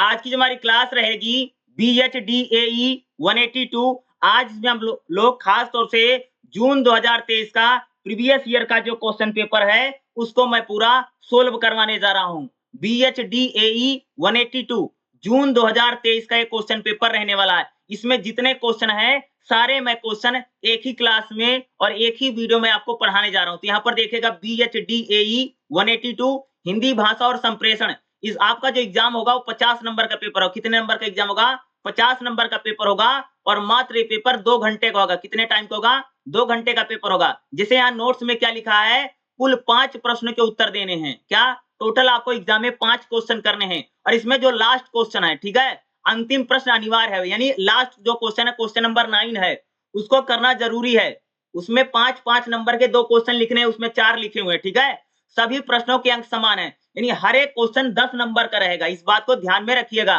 आज की जो हमारी क्लास रहेगी BHDAE 182। आज इसमें हम लोग खास तौर से जून 2023 का प्रीवियस ईयर का जो क्वेश्चन पेपर है उसको मैं पूरा सोल्व करवाने जा रहा हूं। BHDAE 182 जून 2023 का एक क्वेश्चन पेपर रहने वाला है। इसमें जितने क्वेश्चन है सारे मैं क्वेश्चन एक ही क्लास में और एक ही वीडियो में आपको पढ़ाने जा रहा हूं। तो यहाँ पर देखिएगा BHDAE 182 हिंदी भाषा और संप्रेषण। इस आपका जो एग्जाम होगा वो 50 नंबर का पेपर होगा। कितने नंबर का एग्जाम होगा? 50 नंबर का पेपर होगा और मात्र ये पेपर 2 घंटे का होगा। कितने टाइम का होगा? 2 घंटे का पेपर होगा। जैसे यहाँ नोट्स में क्या लिखा है, कुल 5 प्रश्न के उत्तर देने हैं। क्या टोटल आपको एग्जाम में 5 क्वेश्चन करने हैं और इसमें जो लास्ट क्वेश्चन है, ठीक है, अंतिम प्रश्न अनिवार्य है, यानी लास्ट जो क्वेश्चन है, क्वेश्चन नंबर 9 है, उसको करना जरूरी है। उसमें 5-5 नंबर के 2 क्वेश्चन लिखने हैं, उसमें 4 लिखे हुए हैं, ठीक है। सभी प्रश्नों के अंक समान है, यानी हर एक क्वेश्चन 10 नंबर का रहेगा। इस बात को ध्यान में रखिएगा।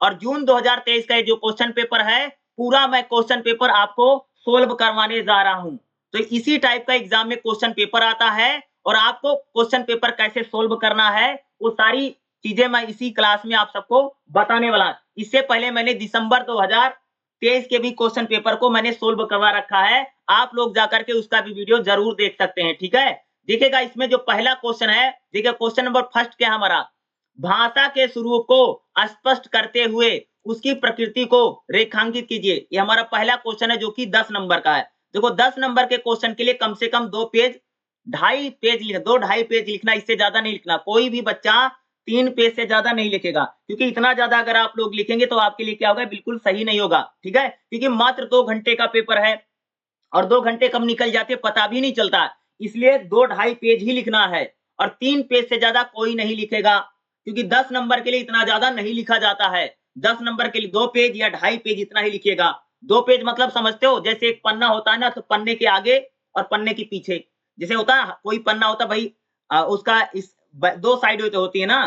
और जून 2023 का ये जो क्वेश्चन पेपर है, पूरा मैं क्वेश्चन पेपर आपको सोल्व करवाने जा रहा हूं। तो इसी टाइप का एग्जाम में क्वेश्चन पेपर आता है और आपको क्वेश्चन पेपर कैसे सोल्व करना है वो सारी चीजें मैं इसी क्लास में आप सबको बताने वाला। इससे पहले मैंने दिसंबर 2023 के भी क्वेश्चन पेपर को मैंने सोल्व करवा रखा है। आप लोग जाकर के उसका भी वीडियो जरूर देख सकते हैं, ठीक है। देखिएगा इसमें जो पहला क्वेश्चन है, देखिए क्वेश्चन नंबर फर्स्ट क्या है हमारा, भाषा के स्वरूप को स्पष्ट करते हुए उसकी प्रकृति को रेखांकित कीजिए। ये हमारा पहला क्वेश्चन है जो कि 10 नंबर का है। देखो 10 नंबर के क्वेश्चन के लिए कम से कम 2 पेज 2.5 पेज लिखना, 2-2.5 पेज लिखना, इससे ज्यादा नहीं लिखना। कोई भी बच्चा 3 पेज से ज्यादा नहीं लिखेगा, क्योंकि इतना ज्यादा अगर आप लोग लिखेंगे तो आपके लिए क्या होगा, बिल्कुल सही नहीं होगा, ठीक है। क्योंकि मात्र 2 घंटे का पेपर है और 2 घंटे कब निकल जाते पता भी नहीं चलता। इसलिए 2-2.5 पेज ही लिखना है और 3 पेज से ज्यादा कोई नहीं लिखेगा, क्योंकि 10 नंबर के लिए इतना ज्यादा नहीं लिखा जाता है। 10 नंबर के लिए 2 पेज या 2.5 पेज इतना ही लिखिएगा। 2 पेज मतलब समझते हो, जैसे एक पन्ना होता है ना, तो पन्ने के आगे और पन्ने के पीछे, जैसे होता है कोई पन्ना होता है भाई, उसका इस 2 साइड होती है ना,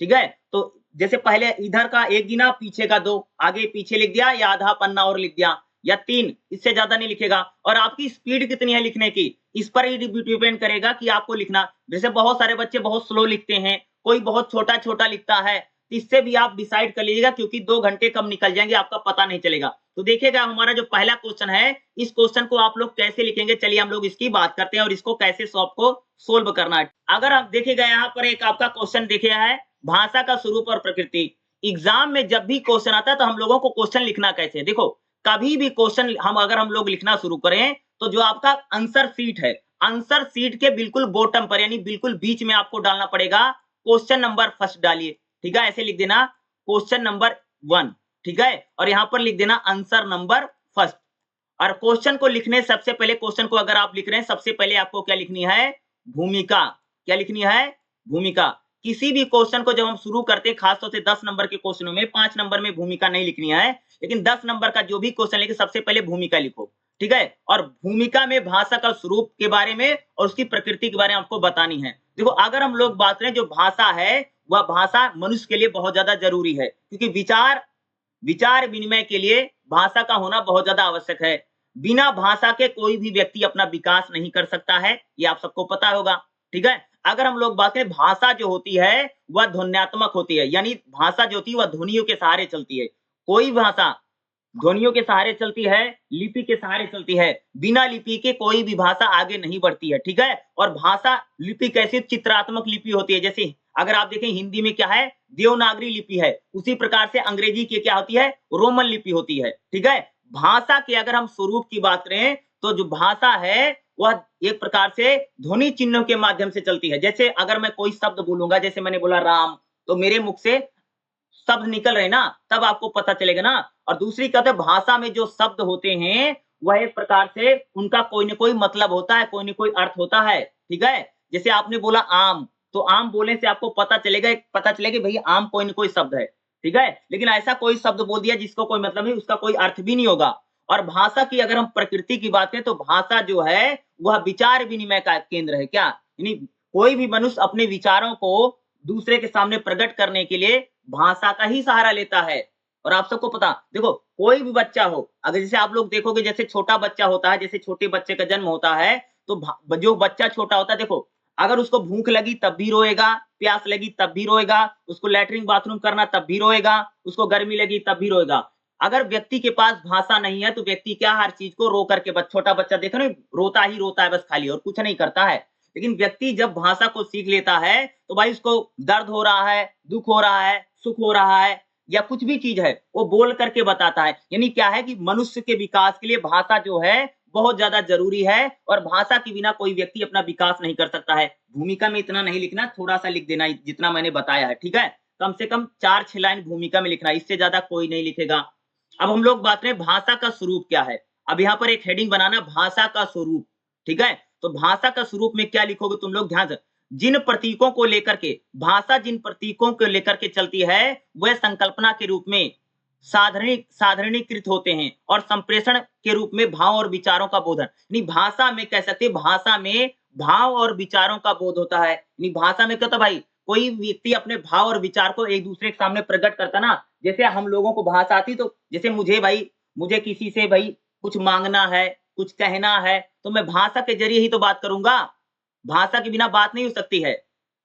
ठीक है। तो जैसे पहले इधर का एक गिना, पीछे का 2, आगे पीछे लिख दिया या आधा पन्ना और लिख दिया या 3, इससे ज्यादा नहीं लिखेगा। और आपकी स्पीड कितनी है लिखने की, इस पर ही डिपेंड करेगा कि आपको लिखना। जैसे बहुत सारे बच्चे बहुत स्लो लिखते हैं, कोई बहुत छोटा छोटा लिखता है, इससे भी आप डिसाइड कर लीजिएगा, क्योंकि 2 घंटे कब निकल जाएंगे आपका पता नहीं चलेगा। तो देखिएगा हमारा जो पहला क्वेश्चन है, इस क्वेश्चन को आप लोग कैसे लिखेंगे, चलिए हम लोग इसकी बात करते हैं और इसको कैसे को सोल्व करना है। अगर आप देखिएगा यहाँ पर एक आपका क्वेश्चन देखिए है, भाषा का स्वरूप और प्रकृति। एग्जाम में जब भी क्वेश्चन आता है तो हम लोगों को क्वेश्चन लिखना कैसे है, देखो कभी भी क्वेश्चन अगर हम लोग लिखना शुरू करें तो जो आपका आंसर शीट है, आंसर शीट के बिल्कुल बॉटम पर यानी बिल्कुल बीच में आपको डालना पड़ेगा क्वेश्चन नंबर फर्स्ट डालिए, ठीक है। ऐसे लिख देना क्वेश्चन नंबर 1, ठीक है, और यहां पर लिख देना आंसर नंबर फर्स्ट। और क्वेश्चन को लिखने सबसे पहले, क्वेश्चन को अगर आप लिख रहे हैं सबसे पहले आपको क्या लिखनी है, भूमिका। क्या लिखनी है? भूमिका। किसी भी क्वेश्चन को जब हम शुरू करते हैं, खासतौर से 10 नंबर के क्वेश्चनों में 5 नंबर में भूमिका नहीं लिखनी है, लेकिन 10 नंबर का जो भी क्वेश्चन लिखे सबसे पहले भूमिका लिखो, ठीक है। और भूमिका में भाषा का स्वरूप के बारे में और उसकी प्रकृति के बारे में आपको बतानी है। देखो अगर हम लोग बात करें, जो भाषा है वह भाषा मनुष्य के लिए बहुत ज्यादा जरूरी है, क्योंकि विचार विनिमय के लिए भाषा का होना बहुत ज्यादा आवश्यक है। बिना भाषा के कोई भी व्यक्ति अपना विकास नहीं कर सकता है, ये आप सबको पता होगा, ठीक है। अगर हम लोग बात करें, भाषा जो होती है वह ध्वन्यात्मक होती है, यानी भाषा जो होती है वह ध्वनियों के सहारे चलती है। कोई भाषा ध्वनियों के सहारे चलती है, लिपि के सहारे चलती है। बिना लिपि के कोई भी भाषा आगे नहीं बढ़ती है, ठीक है। और भाषा लिपि कैसी, चित्रात्मक लिपि होती है। जैसे अगर आप देखें हिंदी में क्या है, देवनागरी लिपि है, उसी प्रकार से अंग्रेजी की क्या होती है, रोमन लिपि होती है, ठीक है। भाषा के अगर हम स्वरूप की बात करें तो जो भाषा है वह एक प्रकार से ध्वनि चिन्हों के माध्यम से चलती है। जैसे अगर मैं कोई शब्द बोलूंगा, जैसे मैंने बोला राम, तो मेरे मुख से शब्द निकल रहे ना, तब आपको पता चलेगा ना। और दूसरी कहते हैं, भाषा में जो शब्द होते हैं वह एक प्रकार से उनका कोई ना कोई मतलब होता है, कोई ना कोई अर्थ होता है, ठीक है। जैसे आपने बोला आम, तो आम बोलने से आपको पता चलेगा भाई आम कोई ना कोई शब्द है, ठीक है। लेकिन ऐसा कोई शब्द बोल दिया जिसको कोई मतलब नहीं, उसका कोई अर्थ भी नहीं होगा। और भाषा की अगर हम प्रकृति की बात करें तो भाषा जो है वह विचार विनिमय का केंद्र है। क्या, यानी कोई भी मनुष्य अपने विचारों को दूसरे के सामने प्रकट करने के लिए भाषा का ही सहारा लेता है। और आप सबको पता, देखो कोई भी बच्चा हो, अगर जैसे आप लोग देखोगे, जैसे छोटा बच्चा होता है, जैसे छोटे बच्चे का जन्म होता है, तो जो बच्चा छोटा होता है, देखो अगर उसको भूख लगी तब भी रोएगा, प्यास लगी तब भी रोएगा, उसको लैट्रिन बाथरूम करना तब भी रोएगा, उसको गर्मी लगी तब भी रोएगा। अगर व्यक्ति के पास भाषा नहीं है तो व्यक्ति क्या हर चीज को रो करके छोटा बच्चा देखो ना, रोता ही रोता है बस खाली और कुछ नहीं करता है। लेकिन व्यक्ति जब भाषा को सीख लेता है तो भाई उसको दर्द हो रहा है, दुख हो रहा है, सुख हो रहा है या कुछ भी चीज है वो बोल करके बताता है। यानी क्या है कि मनुष्य के विकास के लिए भाषा जो है बहुत ज्यादा जरूरी है और भाषा के बिना कोई व्यक्ति अपना विकास नहीं कर सकता है। भूमिका में इतना नहीं लिखना, थोड़ा सा लिख देना जितना मैंने बताया है, ठीक है। कम से कम 4-6 लाइन भूमिका में लिखना, इससे ज्यादा कोई नहीं लिखेगा। अब हम लोग बात करें भाषा का स्वरूप क्या है। अब यहाँ पर एक हेडिंग बनाना, भाषा का स्वरूप, ठीक है। तो भाषा का स्वरूप में क्या लिखोगे तुम लोग, ध्यान से। जिन प्रतीकों को लेकर के भाषा, जिन प्रतीकों को लेकर के चलती है वह संकल्पना के रूप में साधारणीकृत होते हैं और संप्रेषण के रूप में भाव और विचारों का बोधन। यानी भाषा में कह सकते, भाषा में भाव और विचारों का बोध होता है। यानी भाषा में क्या होता भाई, कोई व्यक्ति अपने भाव और विचार को एक दूसरे के सामने प्रकट करता ना। जैसे हम लोगों को भाषा आती तो जैसे मुझे भाई, मुझे किसी से भाई कुछ मांगना है, कुछ कहना है तो मैं भाषा के जरिए ही तो बात करूंगा, भाषा के बिना बात नहीं हो सकती है।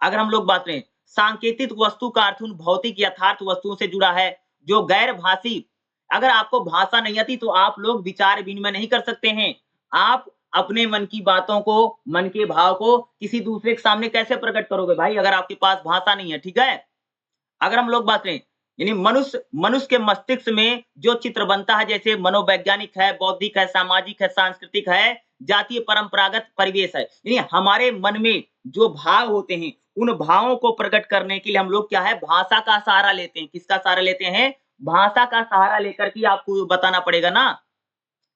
अगर हम लोग बात करें सांकेतिक वस्तु का अर्थ उन भौतिक यथार्थ वस्तुओं से जुड़ा है जो गैर भाषी। अगर आपको भाषा नहीं आती तो आप लोग विचार विनिमय नहीं कर सकते हैं। आप अपने मन की बातों को, मन के भाव को किसी दूसरे के सामने कैसे प्रकट करोगे भाई, अगर आपके पास भाषा नहीं है, ठीक है। अगर हम लोग बात करें यानी मनुष्य मनुष्य के मस्तिष्क में जो चित्र बनता है, जैसे मनोवैज्ञानिक है, बौद्धिक है, सामाजिक है, सांस्कृतिक है, जातीय परंपरागत परिवेश है। यानी हमारे मन में जो भाव होते हैं उन भावों को प्रकट करने के लिए हम लोग क्या है, भाषा का सहारा लेते हैं। किसका सहारा लेते हैं, भाषा का सहारा लेकर के आपको बताना पड़ेगा ना,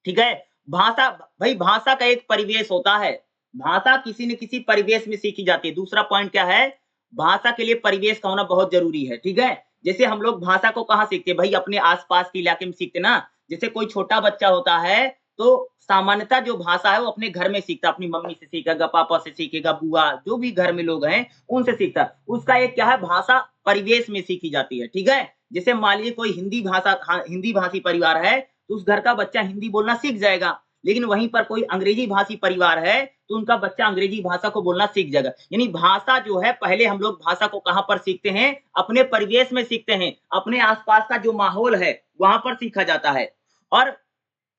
ठीक है। भाषा, भाई भाषा का एक परिवेश होता है, भाषा किसी न किसी परिवेश में सीखी जाती है। दूसरा पॉइंट क्या है, भाषा के लिए परिवेश का होना बहुत जरूरी है, ठीक है। जैसे हम लोग भाषा को कहाँ सीखते हैं भाई, अपने आसपास के इलाके में सीखते ना। जैसे कोई छोटा बच्चा होता है तो सामान्यतः जो भाषा है वो अपने घर में सीखता, अपनी मम्मी से सीखेगा, पापा से सीखेगा, बुआ जो भी घर में लोग हैं उनसे सीखता। उसका एक क्या है, भाषा परिवेश में सीखी जाती है, ठीक है। जैसे मान लीजिए कोई हिंदी भाषी परिवार है तो उस घर का बच्चा हिंदी बोलना सीख जाएगा। लेकिन वहीं पर कोई अंग्रेजी भाषी परिवार है तो उनका बच्चा अंग्रेजी भाषा को बोलना सीख जाएगा। यानी भाषा जो है, पहले हम लोग भाषा को कहां पर सीखते हैं, अपने परिवेश में सीखते हैं, अपने आसपास का जो माहौल है वहां पर सीखा जाता है। और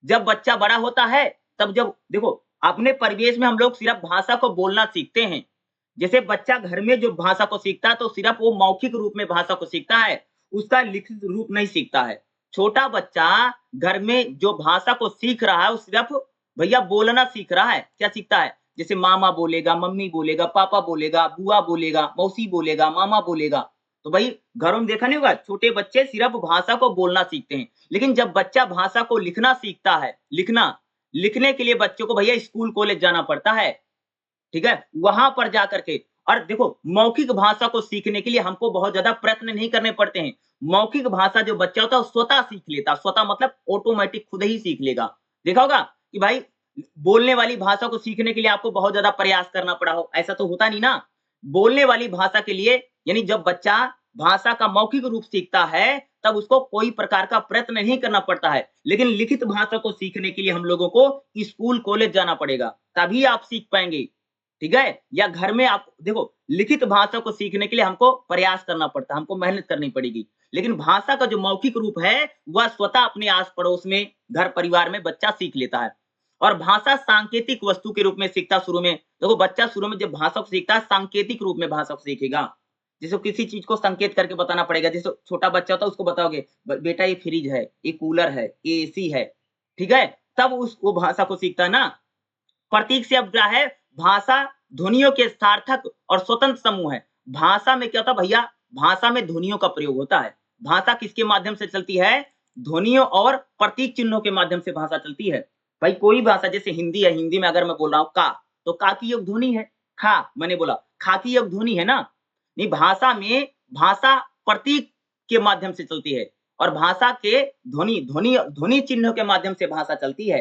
जब बच्चा बड़ा होता है तब जब देखो अपने परिवेश में हम लोग सिर्फ भाषा को बोलना सीखते हैं। जैसे बच्चा घर में जो भाषा को सीखता है तो सिर्फ वो मौखिक रूप में भाषा को सीखता है, उसका लिखित रूप नहीं सीखता है। छोटा बच्चा घर में जो भाषा को सीख रहा है वो सिर्फ भैया बोलना सीख रहा है। क्या सीखता है, जैसे मामा बोलेगा, मम्मी बोलेगा, पापा बोलेगा, बुआ बोलेगा, मौसी बोलेगा, मामा बोलेगा। तो भाई घरों में देखा नहीं होगा, छोटे बच्चे सिर्फ भाषा को बोलना सीखते हैं। लेकिन जब बच्चा भाषा को लिखना सीखता है, लिखने के लिए बच्चों को भैया स्कूल कॉलेज जाना पड़ता है, ठीक है। वहां पर जाकर के, और देखो मौखिक भाषा को सीखने के लिए हमको बहुत ज्यादा प्रयत्न नहीं करने पड़ते हैं। मौखिक भाषा जो बच्चा होता है वो स्वतः सीख लेता, स्वतः मतलब ऑटोमेटिक खुद ही सीख लेगा। देखा होगा कि भाई बोलने वाली भाषा को सीखने के लिए आपको बहुत ज्यादा प्रयास करना पड़ा हो, ऐसा तो होता नहीं ना। बोलने वाली भाषा के लिए यानी जब बच्चा भाषा का मौखिक रूप सीखता है तब उसको कोई प्रकार का प्रयत्न नहीं करना पड़ता है। लेकिन लिखित भाषा को सीखने के लिए हम लोगों को स्कूल कॉलेज जाना पड़ेगा, तभी आप सीख पाएंगे, ठीक है। या घर में आप देखो, लिखित भाषा को सीखने के लिए हमको प्रयास करना पड़ता है, हमको मेहनत करनी पड़ेगी। लेकिन भाषा का जो मौखिक रूप है वह स्वतः अपने आस पड़ोस में, घर परिवार में बच्चा सीख लेता है। और भाषा सांकेतिक वस्तु के रूप में सीखता शुरू में। देखो बच्चा शुरू में जब भाषा को सीखता है सांकेतिक रूप में भाषा को सीखेगा। जैसे किसी चीज को संकेत करके बताना पड़ेगा। जैसे छोटा बच्चा होता है उसको बताओगे बेटा ये फ्रिज है, ये कूलर है, ये एसी है, ठीक है। तब वो भाषा को सीखता है ना। प्रतीक से अब क्या है, भाषा ध्वनियों के सार्थक और स्वतंत्र समूह है। भाषा में क्या होता है भैया, भाषा में ध्वनियों का प्रयोग होता है। भाषा किसके माध्यम से चलती है, ध्वनियों और प्रतीक चिन्हों के माध्यम से भाषा चलती है। भाई कोई भाषा, जैसे हिंदी है, हिंदी में अगर मैं बोल रहा हूँ का, तो का की योग ध्वनि है, खा मैंने बोला खा की योग ध्वनि है ना। नहीं, भाषा में भाषा प्रतीक के माध्यम से चलती है और भाषा के ध्वनि चिन्हों के माध्यम से भाषा चलती है।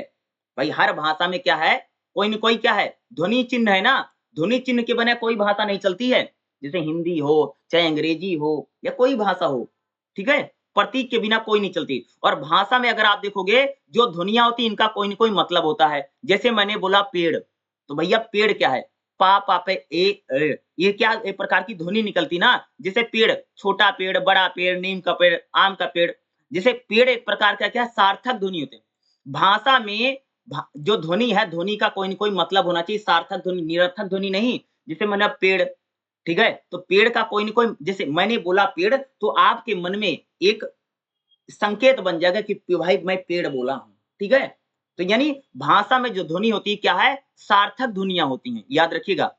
भाई हर भाषा में क्या है, कोई न कोई क्या है, ध्वनि चिन्ह है ना। ध्वनि चिन्ह के बिना कोई भाषा नहीं चलती है। जैसे हिंदी हो चाहे अंग्रेजी हो या कोई भाषा हो, ठीक है, प्रतीक के बिना कोई नहीं चलती। और भाषा में अगर आप देखोगे जो ध्वनियां होती इनका कोई न कोई मतलब होता है। जैसे मैंने बोला पेड़, तो भैया पेड़ क्या है, पा पे ए, ये क्या एक प्रकार की ध्वनि निकलती ना, जैसे पेड़, छोटा पेड़, बड़ा पेड़, नीम का पेड़, आम का पेड़, जैसे पेड़ एक प्रकार का क्या सार्थक ध्वनि होते हैं। भाषा में जो ध्वनि है, ध्वनि का कोई न कोई मतलब होना चाहिए, सार्थक ध्वनि, निरर्थक ध्वनि नहीं। जैसे मैंने पेड़, ठीक है? तो पेड़ का कोई न कोई, जैसे मैंने बोला पेड़, तो आपके मन में एक संकेत बन जाएगा कि भाई मैं पेड़ बोला हूँ, ठीक है? तो यानी भाषा में जो ध्वनि होती है क्या है? सार्थक ध्वनियाँ होती हैं, याद रखिएगा।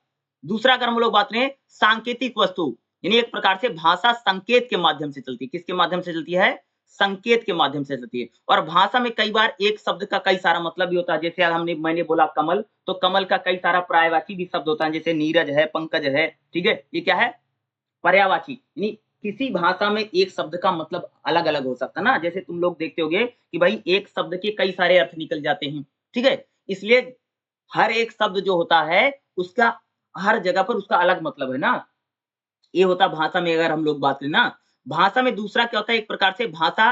दूसरा अगर हम लोग बात करें सांकेतिक वस्तु, यानी एक प्रकार से भाषा संकेत के माध्यम से चलती है। किसके माध्यम से चलती है? संकेत के माध्यम से चलती है। और भाषा में कई बार एक शब्द का कई सारा मतलब भी होता है। जैसे मैंने बोला कमल, तो कमल का कई सारा पर्यायवाची भी शब्द होता है, जैसे नीरज है, पंकज है, ठीक है? ये क्या है? पर्यायवाची, यानी किसी भाषा में एक शब्द का मतलब अलग-अलग हो सकता है ना, जैसे तुम लोग देखते होगे कि भाई एक शब्द के कई सारे अर्थ निकल जाते हैं, ठीक है? इसलिए हर एक शब्द जो होता है, उसका हर जगह पर उसका अलग मतलब है ना। ये होता है भाषा में, अगर हम लोग बात करें ना, भाषा में दूसरा क्या होता है, एक प्रकार से भाषा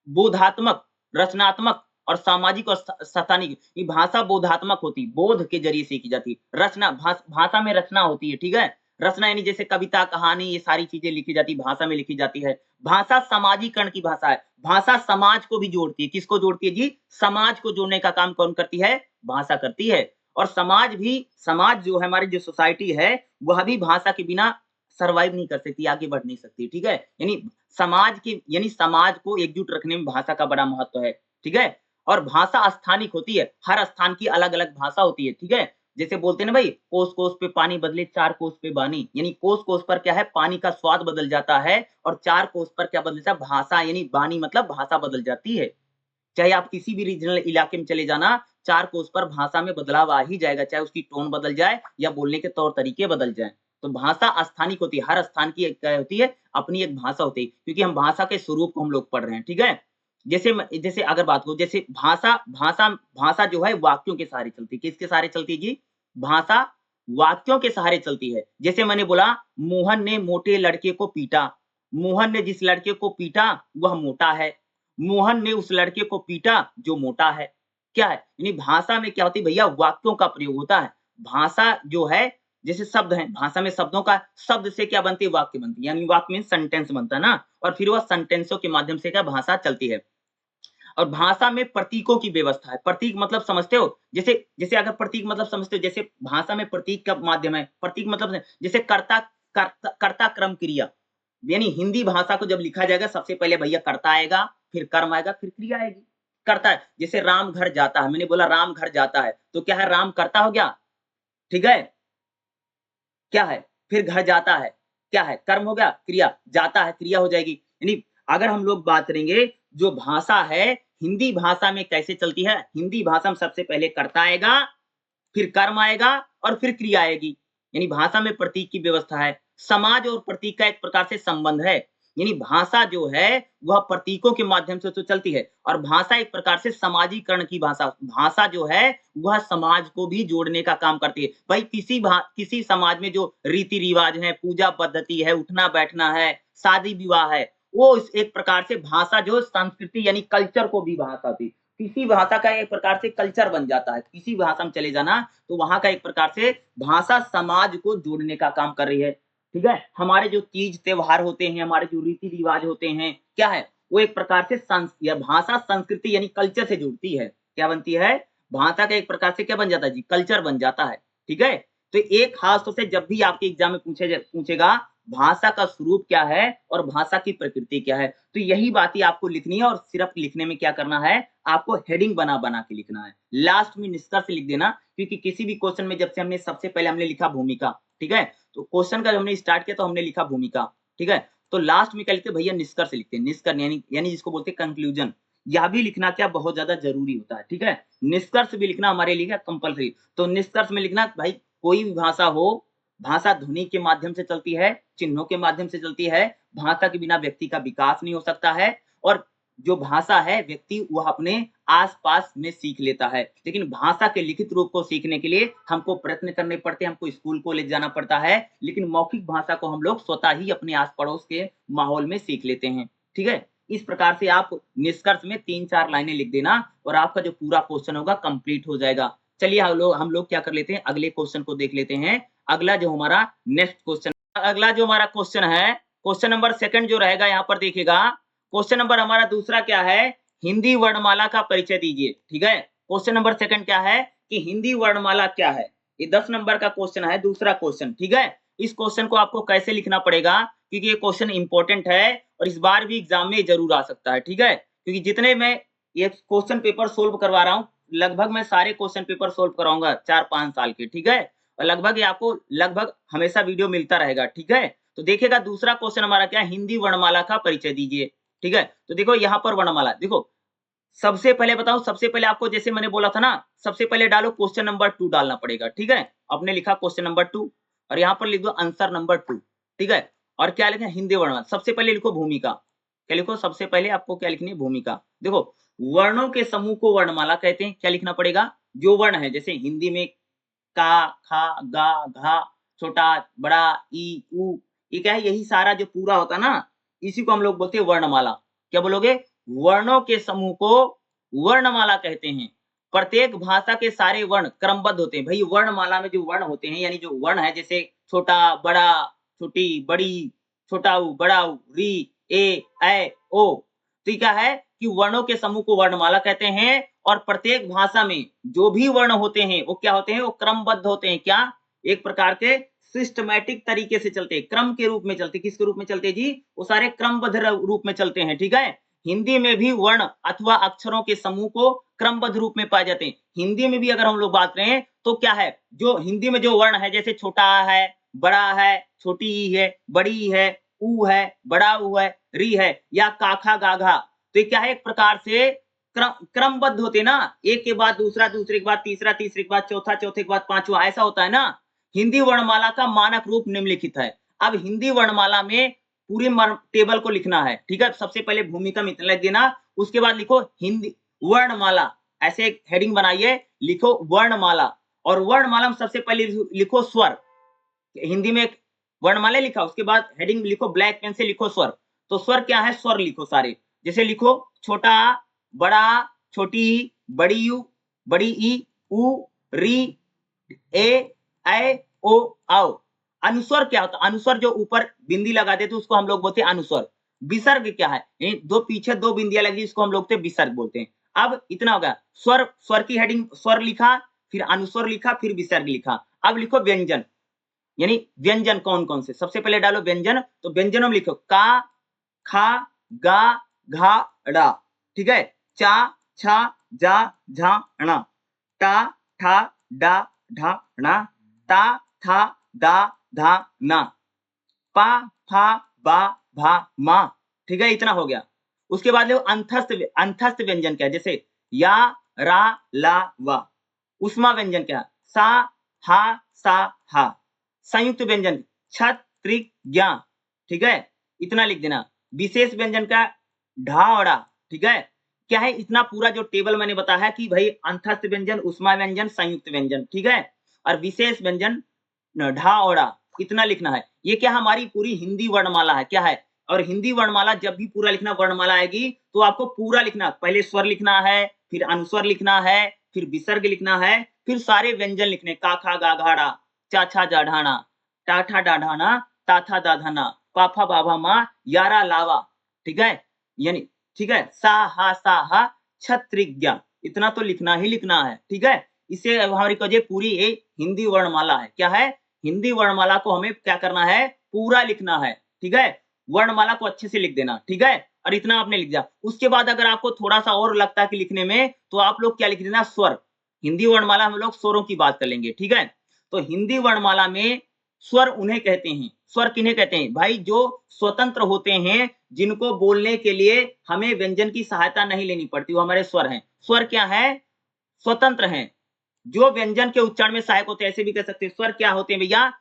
बोधात्मक, रचनात्मक और सामाजिक और शैक्षणिक, ये भाषा बोधात्मक होती है, बोध के जरिए सीखी जाती है। रचना, भाषा में रचना होती है, ठीक है? रचना यानी जैसे कविता, कहानी, ये सारी चीजें लिखी जाती है, भाषा में लिखी जाती है। भाषा समाजीकरण की भाषा है, भाषा समाज को भी जोड़ती है। किसको जोड़ती है जी? समाज को जोड़ने का काम कौन करती है? भाषा करती है। और समाज जो है, हमारी जो सोसाइटी है, वह भी भाषा के बिना सर्वाइव नहीं कर सकती, आगे बढ़ नहीं सकती, ठीक है? यानी समाज को एकजुट रखने में भाषा का बड़ा महत्व है, ठीक है? और भाषा स्थानिक होती है, हर स्थान की अलग-अलग भाषा होती है, ठीक है? जैसे बोलते हैं ना भाई, कोस-कोस पे पानी बदले 4 कोस पे बानी, यानी कोस-कोस पर क्या है, पानी का स्वाद बदल जाता है, और 4 कोस पर क्या बदलता है, भाषा, यानी बानी मतलब भाषा बदल जाती है। चाहे आप किसी भी रीजनल इलाके में चले जाना, 4 कोस पर भाषा में बदलाव आ ही जाएगा, चाहे उसकी टोन बदल जाए या बोलने के तौर तरीके बदल जाएँ। तो भाषा स्थानिक होती है, हर स्थान की एक क्या होती है, अपनी एक भाषा होती है, क्योंकि हम भाषा के स्वरूप को हम लोग पढ़ रहे हैं, ठीक है? जैसे अगर बात करूँ, जैसे भाषा भाषा भाषा जो है वाक्यों के सहारे चलती है। किसके सहारे चलती है जी? भाषा वाक्यों के सहारे चलती है। जैसे मैंने बोला, मोहन ने मोटे लड़के को पीटा। मोहन ने जिस लड़के को पीटा, वह मोटा है। मोहन ने उस लड़के को पीटा जो मोटा है। क्या है? यानी भाषा में क्या होती है भैया, वाक्यों का प्रयोग होता है। भाषा जो है, जैसे शब्द हैं, भाषा में शब्दों का, शब्द से क्या बनती है? वाक्य बनती है। यानी वाक्य मीन्स सेंटेंस बनता है ना, और फिर वह सेंटेंसों के माध्यम से क्या भाषा चलती है। और भाषा में प्रतीकों की व्यवस्था है। प्रतीक मतलब समझते हो? जैसे जैसे अगर प्रतीक मतलब समझते हो, जैसे भाषा में प्रतीक का माध्यम है। प्रतीक मतलब जैसे कर्ता क्रम क्रिया, यानी हिंदी भाषा को जब लिखा जाएगा, सबसे पहले भैया कर्ता आएगा, फिर कर्म आएगा, फिर क्रिया आएगी। कर्ता है, जैसे राम घर जाता है, मैंने बोला राम घर जाता है, तो क्या है, राम कर्ता हो गया, ठीक है? क्या है? फिर घर जाता है, क्या है? कर्म हो गया, क्रिया, जाता है, क्रिया हो जाएगी। यानी अगर हम लोग बात करेंगे, जो भाषा है, हिंदी भाषा में कैसे चलती है? हिंदी भाषा में सबसे पहले कर्ता आएगा, फिर कर्म आएगा और फिर क्रिया आएगी। यानी भाषा में प्रतीक की व्यवस्था है। समाज और प्रतीक का एक प्रकार से संबंध है। यानी भाषा जो है, वह प्रतीकों के माध्यम से तो चलती है, और भाषा एक प्रकार से समाजीकरण की भाषा, भाषा जो है, वह समाज को भी जोड़ने का काम करती है। भाई किसी समाज में जो रीति-रिवाज है, पूजा पद्धति है, उठना-बैठना है, शादी-विवाह है, वो इस एक प्रकार से भाषा जो संस्कृति यानी कल्चर को भी भाषा थी। किसी भाषा का एक प्रकार से कल्चर बन जाता है। किसी भाषा में चले जाना, तो वहाँ का एक प्रकार से भाषा समाज को जोड़ने का काम कर रही है, ठीक है? हमारे जो तीज त्योहार होते हैं, हमारे जो रीति-रिवाज होते हैं, क्या है? वो एक प्रकार से या भाषा संस्कृति यानी कल्चर से जुड़ती है। क्या बनती है? भाषा का एक प्रकार से क्या बन जाता है जी? कल्चर बन जाता है, ठीक है? तो एक खास तौर से जब भी आपके एग्ज़ाम में पूछेगा, भाषा का स्वरूप क्या है और भाषा की प्रकृति क्या है? तो यही बातें आपको लिखनी है, और सिर्फ लिखने में क्या करना है, आपको हेडिंग बना-बना के लिखना है। लास्ट में निष्कर्ष लिख देना, क्योंकि किसी भी क्वेश्चन में जब से सबसे पहले हमने लिखा भूमिका, ठीक है? तो क्वेश्चन का जब हमने स्टार्ट किया, तो हमने लिखा भूमिका, ठीक है? तो लास्ट में क्या लिखते हैं भैया, निष्कर्ष लिखते हैं। निष्कर्ष यानी जिसको बोलते हैं कंक्लूजन। यह भी लिखना क्या बहुत ज़्यादा ज़रूरी होता है, ठीक है? निष्कर्ष भी लिखना हमारे लिए क्या कंपल्सरी। तो निष्कर्ष में लिखना भाई, कोई भी भाषा हो, भाषा ध्वनि के माध्यम से चलती है, चिन्हों के माध्यम से चलती है। भाषा के बिना व्यक्ति का विकास नहीं हो सकता है, और जो भाषा है, व्यक्ति वह अपने आस-पास में सीख लेता है। लेकिन भाषा के लिखित रूप को सीखने के लिए हमको प्रयत्न करने पड़ते हैं, हमको स्कूल कॉलेज जाना पड़ता है, लेकिन मौखिक भाषा को हम लोग स्वतः ही अपने आस-पड़ोस के माहौल में सीख लेते हैं, ठीक है? इस प्रकार से आप निष्कर्ष में 3-4 लाइनें लिख देना, और आपका जो पूरा क्वेश्चन होगा कंप्लीट हो जाएगा। चलिए हम लोग क्या कर लेते हैं, अगले क्वेश्चन को देख लेते हैं। अगला जो हमारा नेक्स्ट क्वेश्चन, अगला जो हमारा क्वेश्चन है, क्वेश्चन नंबर 2 जो रहेगा यहाँ पर देखिएगा। क्वेश्चन नंबर हमारा दूसरा क्या है, हिंदी वर्णमाला का परिचय दीजिए। ठीक है, क्वेश्चन नंबर 2 क्या है कि हिंदी वर्णमाला क्या है। ये 10 नंबर का क्वेश्चन है, दूसरा क्वेश्चन। ठीक है, इस क्वेश्चन को आपको कैसे लिखना पड़ेगा, क्योंकि ये क्वेश्चन इंपॉर्टेंट है और इस बार भी एग्जाम में जरूर आ सकता है। ठीक है, क्योंकि जितने मैं ये क्वेश्चन पेपर सोल्व करवा रहा हूँ, लगभग मैं सारे क्वेश्चन पेपर सोल्व कराऊंगा 4-5 साल के। ठीक है, और लगभग ये आपको लगभग हमेशा वीडियो मिलता रहेगा। ठीक है, तो देखिएगा दूसरा क्वेश्चन हमारा क्या है, हिंदी वर्णमाला का परिचय दीजिए। ठीक है, तो देखो यहाँ पर वर्णमाला, देखो सबसे पहले बताऊं, सबसे पहले आपको जैसे मैंने बोला था ना, सबसे पहले डालो क्वेश्चन नंबर 2 डालना पड़ेगा। ठीक है, आपने लिखा क्वेश्चन नंबर 2 और यहाँ पर लिख दो आंसर नंबर 2। ठीक है, और क्या लिखें, हिंदी वर्णमाला। सबसे पहले लिखो भूमिका, क्या लिखो, सबसे पहले आपको क्या लिखनी है, भूमिका। देखो वर्णों के समूह को वर्णमाला कहते हैं। क्या लिखना पड़ेगा, जो वर्ण है, जैसे हिंदी में का, खा, गा, घा, छोटा, बड़ा, ई, उ, ये क्या है, यही सारा जो पूरा होता है ना, इसी को हम लोग बोलते हैं वर्णमाला। क्या बोलोगे, वर्णों के समूह को वर्णमाला कहते हैं। प्रत्येक भाषा के सारे वर्ण क्रमबद्ध होते हैं। भाई वर्णमाला में जो वर्ण होते हैं, यानी जो वर्ण है, जैसे छोटा, बड़ा, छोटी, बड़ी, छोटा ऊ, बड़ा ऊ, री, ए, ओ, तो क्या है कि वर्णों के समूह को वर्णमाला कहते हैं। और प्रत्येक भाषा में जो भी वर्ण होते हैं वो क्या होते हैं, वो क्रमबद्ध होते हैं। क्या, एक प्रकार के सिस्टमैटिक तरीके से चलते हैं, क्रम के रूप में चलते। किसके रूप में चलते जी, वो सारे क्रमबद्ध रूप में चलते हैं। ठीक है, हिंदी में भी वर्ण अथवा अक्षरों के समूह को क्रमबद्ध रूप में पाए जाते हैं। हिंदी में भी अगर हम लोग बात करें तो क्या है, जो हिंदी में जो वर्ण है, जैसे छोटा है, बड़ा है, छोटी ई है, बड़ी है, ऊ है, बड़ा ऊ है, री है, या काखा गाघा, तो ये क्या है, एक प्रकार से क्रमबद्ध होते ना, एक के बाद दूसरा, दूसरे के बाद तीसरा, तीसरे के बाद चौथा, चौथे के बाद पांचवा, ऐसा होता है ना। हिंदी वर्णमाला का मानक रूप निम्नलिखित है। अब हिंदी वर्णमाला में पूरी टेबल को लिखना है। ठीक है, सबसे पहले भूमिका में इतना लिख देना, उसके बाद लिखो हिंदी वर्णमाला, ऐसे एक हेडिंग बनाइए, लिखो वर्णमाला। और वर्णमाला में सबसे पहले लिखो स्वर। हिंदी में एक वर्णमाला लिखा, उसके बाद हेडिंग लिखो, ब्लैक पेन से लिखो स्वर। तो स्वर क्या है, स्वर लिखो सारे, जैसे लिखो छोटा, बड़ा, छोटी, बड़ी यू, बड़ी ई, उ, री, ए, ओ, आओ। अनुस्वर क्या होता है, अनुस्वर जो ऊपर बिंदी लगा देते उसको हम लोग बोलते हैं अनुस्वर। विसर्ग क्या है, दो पीछे दो बिंदियां लगी इसको हम लोग विसर्ग बोलते हैं। अब इतना हो गया, स्वर, स्वर की हेडिंग, स्वर लिखा, फिर अनुस्वर लिखा, फिर विसर्ग लिखा। अब लिखो व्यंजन, यानी व्यंजन कौन कौन से, सबसे पहले डालो व्यंजन, तो व्यंजनों में लिखो का, खा, गा, घा, ड़ा। ठीक है, चा, छा, जा, झा, णा, टा, ठा, डा, ढा, णा, ता, था, दा, धा, ना, पा, फा, बा, भा, मा। ठीक है, इतना हो गया। उसके बाद देखो अंतस्थ, अंतस्थ व्यंजन क्या है, जैसे या, रा, ला, वा। उष्मा व्यंजन क्या है, सा, हा, सा, हा। संयुक्त व्यंजन छत, त्रिक, ज्ञा। ठीक है, इतना लिख देना। विशेष व्यंजन का ढा और डा। ठीक है, क्या है, इतना पूरा जो टेबल मैंने बताया है कि भाई अंतस्थ व्यंजन, उष्मा व्यंजन, संयुक्त व्यंजन। ठीक है, और विशेष व्यंजन ढा और डा, इतना लिखना है। ये क्या हमारी पूरी हिंदी वर्णमाला है, क्या है। और हिंदी वर्णमाला जब भी पूरा लिखना, वर्णमाला आएगी तो आपको पूरा लिखना, पहले स्वर लिखना है, फिर अनुस्वर लिखना है, फिर विसर्ग लिखना है, फिर सारे व्यंजन लिखने, का, खा, गा, घा, डा, चा, छा, जा, ढाना, टा, ठा, डा, ढाना, ता, था, दा, धाना, पा, फा, बा, भा, मा, यारा, लावा। ठीक है, यानी ठीक है, सा, हा, छत्रिज्ञा, इतना तो लिखना ही लिखना है। ठीक है, इससे हमारी वजह पूरी ये हिंदी वर्णमाला है। क्या है, हिंदी वर्णमाला को हमें क्या करना है, पूरा लिखना है। ठीक है, वर्णमाला को अच्छे से लिख देना। ठीक है, और इतना आपने लिख दिया। उसके बाद अगर आपको थोड़ा सा और लगता है कि लिखने में, तो आप लोग क्या लिख देना, स्वर। हिंदी वर्णमाला हम लोग स्वरों की बात कर लेंगे। ठीक है, तो हिंदी वर्णमाला में स्वर उन्हें कहते हैं। स्वर किन्हें कहते हैं भाई, जो स्वतंत्र होते हैं, जिनको बोलने के लिए हमें व्यंजन की सहायता नहीं लेनी पड़ती, वो हमारे स्वर हैं। स्वर क्या है, स्वतंत्र हैं, जो व्यंजन के उच्चारण में सहायक होते हैं, ऐसे भी कह सकते हैं। स्वर क्या होते हैं भैया,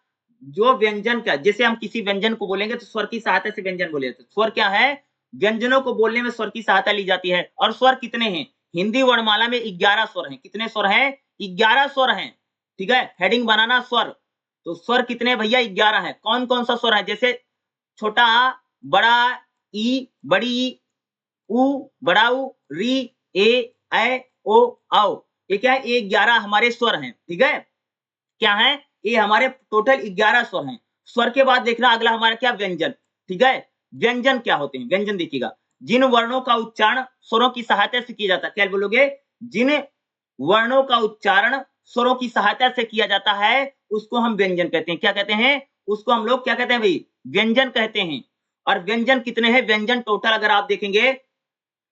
जो व्यंजन का, जैसे हम किसी व्यंजन को बोलेंगे तो स्वर की सहायता से व्यंजन बोले जाते हैं। स्वर क्या है, व्यंजनों को बोलने में स्वर की सहायता ली जाती है। और स्वर कितने हैं, हिंदी वर्णमाला में 11 स्वर हैं। कितने स्वर हैं, 11 स्वर हैं। ठीक है, हेडिंग बनाना स्वर, तो स्वर कितने भैया, 11 है। कौन कौन सा स्वर है, जैसे छोटा आ, बड़ा ई, बड़ी उ, बड़ा उ, री, ए, ओ, आओ। ये क्या है, ये 11 हमारे स्वर हैं, ठीक है? क्या है? ये हमारे टोटल 11 स्वर हैं। स्वर के बाद देखना अगला हमारा क्या, व्यंजन, ठीक है? व्यंजन क्या होते हैं? व्यंजन देखिएगा, जिन वर्णों का उच्चारण स्वरों की सहायता से किया जाता है, क्या बोलोगे? जिन वर्णों का उच्चारण स्वरों की सहायता से किया जाता है, उसको हम व्यंजन कहते हैं। क्या कहते हैं? उसको हम लोग क्या कहते हैं भई? व्यंजन कहते हैं। और व्यंजन कितने हैं? व्यंजन टोटल अगर आप देखेंगे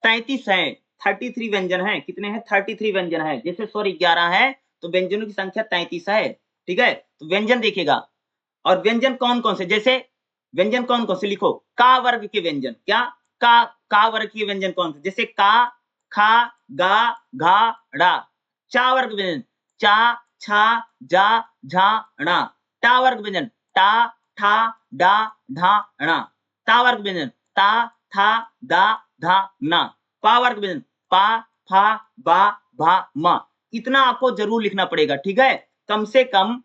33 हैं, 33 व्यंजन हैं। कितने हैं? 33 व्यंजन हैं। जैसे स्वर 11 है, तो व्यंजनों की संख्या 33 है, ठीक है? तो व्यंजन देखिएगा। और व्यंजन कौन-कौन से? जैसे व्यंजन कौन-कौन से लिखो, का वर्ग के व्यंजन, क्या? का वर्ग के व्यंजन कौन से? जैसे का, खा, गा, घा, ड़ा। चा वर्ग व्यंजन, चा, छा, जा, झा, णा। टा वर्ग व्यंजन, टा, ठा, डा, ढा, णा। ता वर्ग व्यंजन, ता, था, दा, धा, ना। पा वर्ग व्यंजन, पा, फा, बा, भा, मा। इतना आपको जरूर लिखना पड़ेगा, ठीक है? कम से कम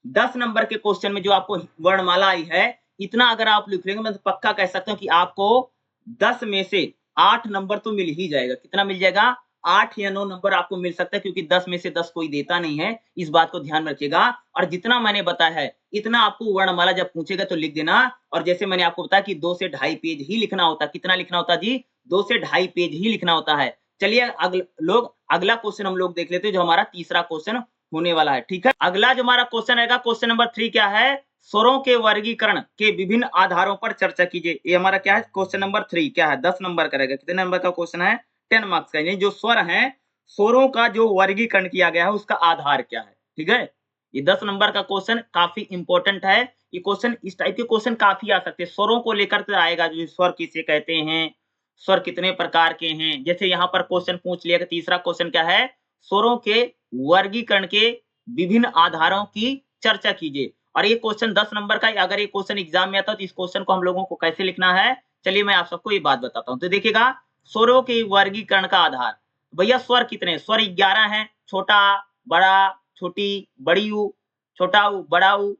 10 नंबर के क्वेश्चन में जो आपको वर्णमाला आई है, इतना अगर आप लिख लेंगे, मैं तो पक्का कह सकता हूँ कि आपको 10 में से 8 नंबर तो मिल ही जाएगा। कितना मिल जाएगा? 8 या 9 नंबर आपको मिल सकता है, क्योंकि 10 में से 10 कोई देता नहीं है। इस बात को ध्यान में रखिएगा। और जितना मैंने बताया है, इतना आपको वर्णमाला जब पूछेगा तो लिख देना। और जैसे मैंने आपको बताया कि 2 से ढाई पेज ही लिखना होता है। कितना लिखना होता है जी? 2 से ढाई पेज ही लिखना होता है। चलिए अगला क्वेश्चन हम लोग देख लेते हैं, जो हमारा तीसरा क्वेश्चन होने वाला है, ठीक है? अगला जो हमारा क्वेश्चन रहेगा, क्वेश्चन नंबर 3 क्या है? स्वरों के वर्गीकरण के विभिन्न आधारों पर चर्चा कीजिए। ये हमारा क्या है? क्वेश्चन नंबर 3 क्या है? 10 नंबर का रहेगा। कितने नंबर का क्वेश्चन है? 10 मार्क्स का। यानी जो स्वर हैं, स्वरों का जो वर्गीकरण किया गया है, उसका आधार क्या है? ठीक है? ये 10 नंबर का क्वेश्चन काफी इंपॉर्टेंट है। ये क्वेश्चन, इस टाइप के क्वेश्चन काफी आ सकते हैं। स्वरों को लेकर के आएगा, जो स्वर किसे कहते हैं, स्वर कितने प्रकार के हैं। जैसे यहाँ पर क्वेश्चन पूछ लिया कि तीसरा क्वेश्चन क्या है? स्वरों के वर्गीकरण के विभिन्न आधारों की चर्चा कीजिए। और ये क्वेश्चन 10 नंबर का, अगर ये क्वेश्चन एग्जाम में आता है तो इस क्वेश्चन को हम लोगों को कैसे लिखना है, चलिए मैं आप सबको ये बात बताता हूँ। तो देखिएगा, स्वरों के वर्गीकरण का आधार, भैया स्वर कितने? स्वर 11 हैं। छोटा, बड़ा, छोटी, बड़ी ऊ, छोटा ऊ, बड़ा ऊ,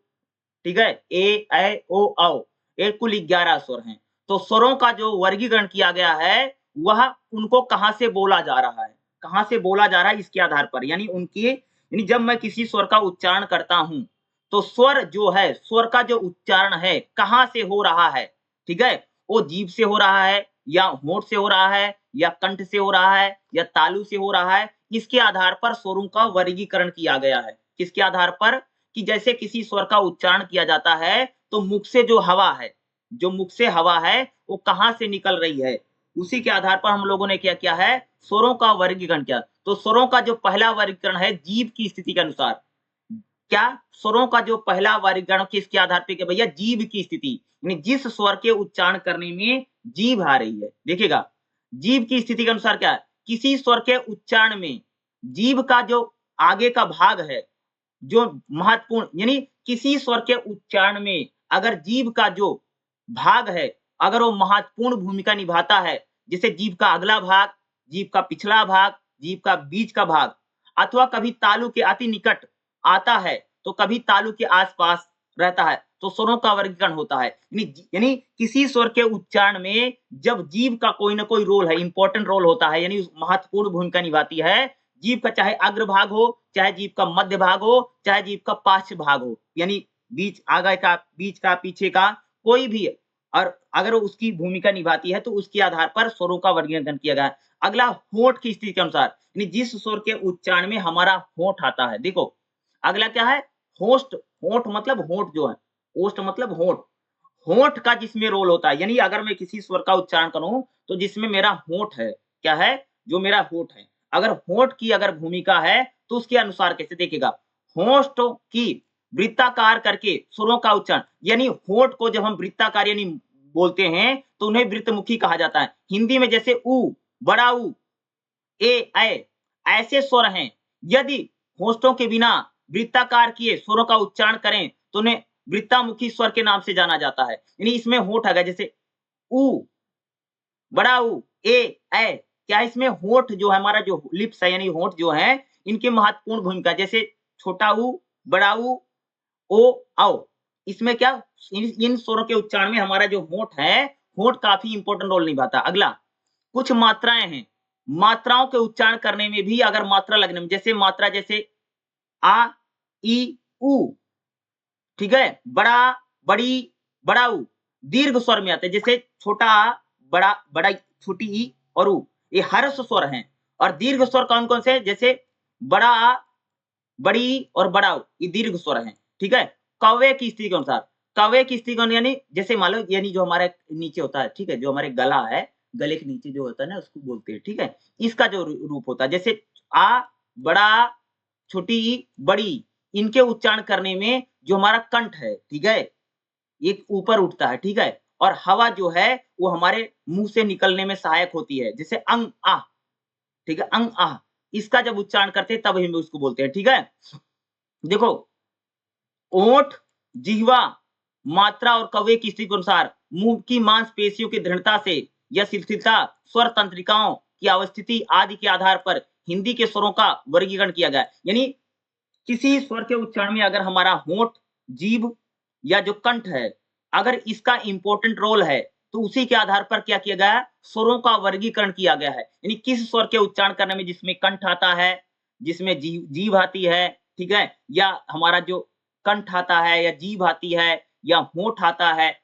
ठीक है? ए, ऐ, ओ, औ। ये कुल 11 स्वर हैं। तो स्वरों का जो वर्गीकरण किया गया है, वह उनको कहाँ से बोला जा रहा है, कहाँ से बोला जा रहा है, इसके आधार पर। यानी जब मैं किसी स्वर का उच्चारण करता हूँ, तो स्वर जो है, स्वर का जो उच्चारण है, कहाँ से हो रहा है, ठीक है? वो जीभ से हो रहा है, या होंठ से हो रहा है, या कंठ से हो रहा है, या तालु से हो रहा है। इसके आधार पर स्वरों का वर्गीकरण किया गया है। किसके आधार पर? कि जैसे किसी स्वर का उच्चारण किया जाता है, तो मुख से जो हवा है, जो मुख से हवा है, वो कहाँ से निकल रही है, उसी के आधार पर हम लोगों ने क्या किया है? स्वरों का वर्गीकरण किया। तो स्वरों का जो पहला वर्गीकरण है, जीभ की स्थिति के अनुसार। क्या? स्वरों का जो पहला वर्गीकरण किसके आधार पे? भैया जीभ की स्थिति, यानी जिस स्वर के उच्चारण करने में जीभ आ रही है। देखिएगा, जीभ की स्थिति के अनुसार क्या है? किसी स्वर के उच्चारण में जीभ का जो आगे का भाग है, जो महत्वपूर्ण, यानी किसी स्वर के उच्चारण में अगर जीभ का जो भाग है, अगर वो महत्वपूर्ण भूमिका निभाता है, जैसे जीभ का अगला भाग, जीभ का पिछला भाग, जीभ का बीच का भाग, अथवा कभी तालु के अति निकट आता है, तो कभी तालु के आस-पास रहता है, तो स्वरों का वर्गीकरण होता है। यानी किसी स्वर के उच्चारण में जब जीभ का कोई न कोई रोल है, इंपॉर्टेंट रोल होता है, यानी महत्वपूर्ण भूमिका निभाती है। जीभ का चाहे अग्र भाग हो, चाहे जीभ का मध्य भाग हो, चाहे जीभ का पार्श्व भाग हो, यानी बीच आगे का, बीच का, पीछे का, कोई भी, और अगर उसकी भूमिका निभाती है, तो उसके आधार पर स्वरों का वर्गीकरण किया गया है। अगला होंठ की स्थिति के अनुसार, यानी जिस स्वर के उच्चारण में हमारा होंठ आता है। देखो, अगला क्या है? होस्ट, होंठ मतलब होंठ जो है, ओष्ठ मतलब होंठ। होंठ का जिसमें रोल होता है, यानी अगर मैं किसी स्वर का उच्चारण करूं, तो जिसमें मेरा होंठ है, क्या है? जो मेरा होंठ है, अगर होंठ की अगर भूमिका है, तो उसके अनुसार कैसे? देखिएगा, होंठ की वृत्ताकार करके स्वरों का उच्चारण, यानी होंठ को जब हम वृत्ताकार यानी बोलते हैं, तो उन्हें वृत्तमुखी कहा जाता है। हिंदी में जैसे उ, बड़ा उ, ए, ऐ, ऐसे स्वर हैं। यदि होंठों के बिना वृत्ताकार किए स्वरों का उच्चारण करें, तो उन्हें वृत्तामुखी स्वर के नाम से जाना जाता है। यानी इसमें होंठ आ गया, जैसे उ, बड़ा ऊ, ए, ऐ, क्या इसमें होंठ जो है, हमारा जो लिप्स है, यानी होंठ जो है, इनकी महत्वपूर्ण भूमिका, जैसे छोटा ऊ, बड़ा ऊ, ओ, औ। इसमें क्या, इन स्वरों के उच्चारण में हमारा जो होंठ है, होंठ काफी इंपॉर्टेंट रोल निभाता है। अगला, कुछ मात्राएं हैं, मात्राओं के उच्चारण करने में भी अगर मात्रा लगने में, जैसे मात्रा जैसे आ, ई, उ, ठीक है? बड़ा, बड़ी, बड़ा ऊ, दीर्घ स्वर में आते हैं, जैसे छोटा आ, बड़ा छोटी ई और उ, ये ह्रस्व स्वर हैं। और दीर्घ स्वर कौन-कौन से हैं? जैसे बड़ा आ, बड़ी और बड़ा ऊ, ये दीर्घ स्वर हैं, ठीक है? कव्वे की स्थिति के अनुसार, कव्वे की स्थिति कौन यानी जैसे मान लो यानी जो हमारे नीचे होता है, ठीक है? जो हमारे गला है, गले के नीचे जो होता है ना उसको बोलते हैं, ठीक है? इसका जो रूप होता है, जैसे आ, बड़ा, छोटी ई, बड़ी, इनके उच्चारण करने में जो हमारा कंठ है, ठीक है? ये ऊपर उठता है, ठीक है? और हवा जो है वो हमारे मुँह से निकलने में सहायक होती है, जैसे अंग, आह, ठीक है? अंग, आह, इसका जब उच्चारण करते हैं तब हम उसको बोलते हैं, ठीक है? देखो, ओंठ, जिह्वा, मात्रा और कव्वे की स्थिति के अनुसार मुंह की मांसपेशियों की दृढ़ता से या शिथिलता, स्वर तंत्रिकाओं की अवस्थिति आदि के आधार पर हिंदी के स्वरों का वर्गीकरण किया गया है। यानी किसी स्वर के उच्चारण में अगर हमारा होंठ, जीभ या जो कंठ है, अगर इसका इम्पोर्टेंट रोल है, तो उसी के आधार पर क्या किया गया है? स्वरों का वर्गीकरण किया गया है। यानी किस स्वर के उच्चारण करने में जिसमें कंठ आता है, जिसमें जीभ आती है, ठीक है? या हमारा जो कंठ आता है या जीभ आती है या होंठ आता है,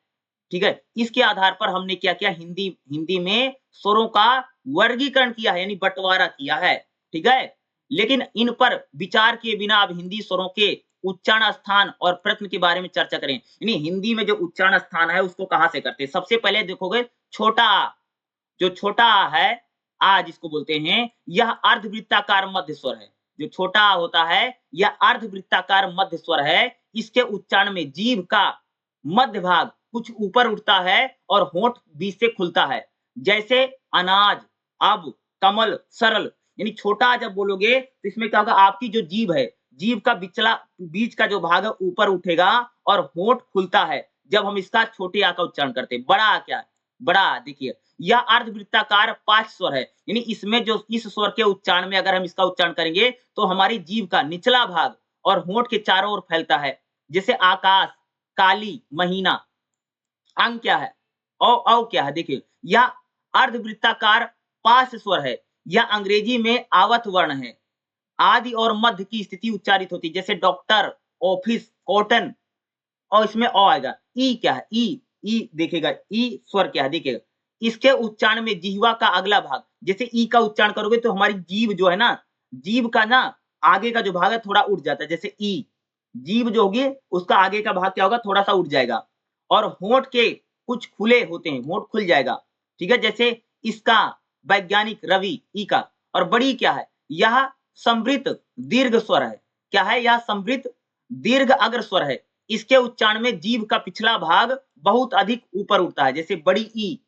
ठीक है? इसके आधार पर हमने क्या किया? हिंदी हिंदी में स्वरों का वर्गीकरण किया है, यानी बँटवारा किया है, ठीक है? लेकिन इन पर विचार किए बिना अब हिंदी स्वरों के उच्चारण स्थान और प्रश्न के बारे में चर्चा करें। यानी हिंदी में जो उच्चारण स्थान है उसको कहाँ से करते हैं? सबसे पहले देखोगे छोटा आ, जो छोटा आ है, आ जिसको बोलते हैं, यह अर्धवृत्ताकार मध्य स्वर है। जो छोटा आ होता है, यह अर्धवृत्ताकार मध्य स्वर है। इसके उच्चारण में जीभ का मध्य भाग कुछ ऊपर उठता है और होंठ बीच से खुलता है। जैसे अनाज, अब, कमल, सरल। यानी छोटा जब बोलोगे तो इसमें क्या होगा? आपकी जो जीभ है, जीभ का बिचला बीच का जो भाग है ऊपर उठेगा और होंठ खुलता है, जब हम इसका छोटे आ का उच्चारण करते हैं। बड़ा आ क्या है? बड़ा आ देखिए, यह अर्धवृत्ताकार पाँच स्वर है। यानी इसमें जो इस स्वर के उच्चारण में अगर हम इसका उच्चारण करेंगे, तो हमारी जीभ का निचला भाग और होंठ के चारों ओर फैलता है। जैसे आकाश, काली, महीना। अंग क्या है? औ क्या है? देखिए, यह अर्धवृत्ताकार पाश स्वर है। यह अंग्रेजी में आवत वर्ण है। आदि और मध्य की स्थिति उच्चारित होती है, जैसे डॉक्टर, ऑफिस, कॉटन और इसमें अ आएगा। ई क्या है? ई देखिएगा, ई स्वर क्या है? देखिएगा, इसके उच्चारण में जिह्वा का अगला भाग, जैसे ई का उच्चारण करोगे तो हमारी जीभ जो है ना, जीभ का ना आगे का जो भाग है थोड़ा उठ जाता है, जैसे ई। जीभ जो होगी उसका आगे का भाग क्या होगा? थोड़ा-सा उठ जाएगा और होंठ के कुछ खुले होते हैं, होंठ खुल जाएगा, ठीक है? जैसे इसका वैज्ञानिक रवि, ई का। और बड़ी क्या है? यह समृद्ध दीर्घ स्वर है। क्या है? यह समृद्ध दीर्घ अग्र स्वर है। इसके उच्चारण में जीभ का पिछला भाग बहुत अधिक ऊपर उठता है, जैसे बड़ी ई,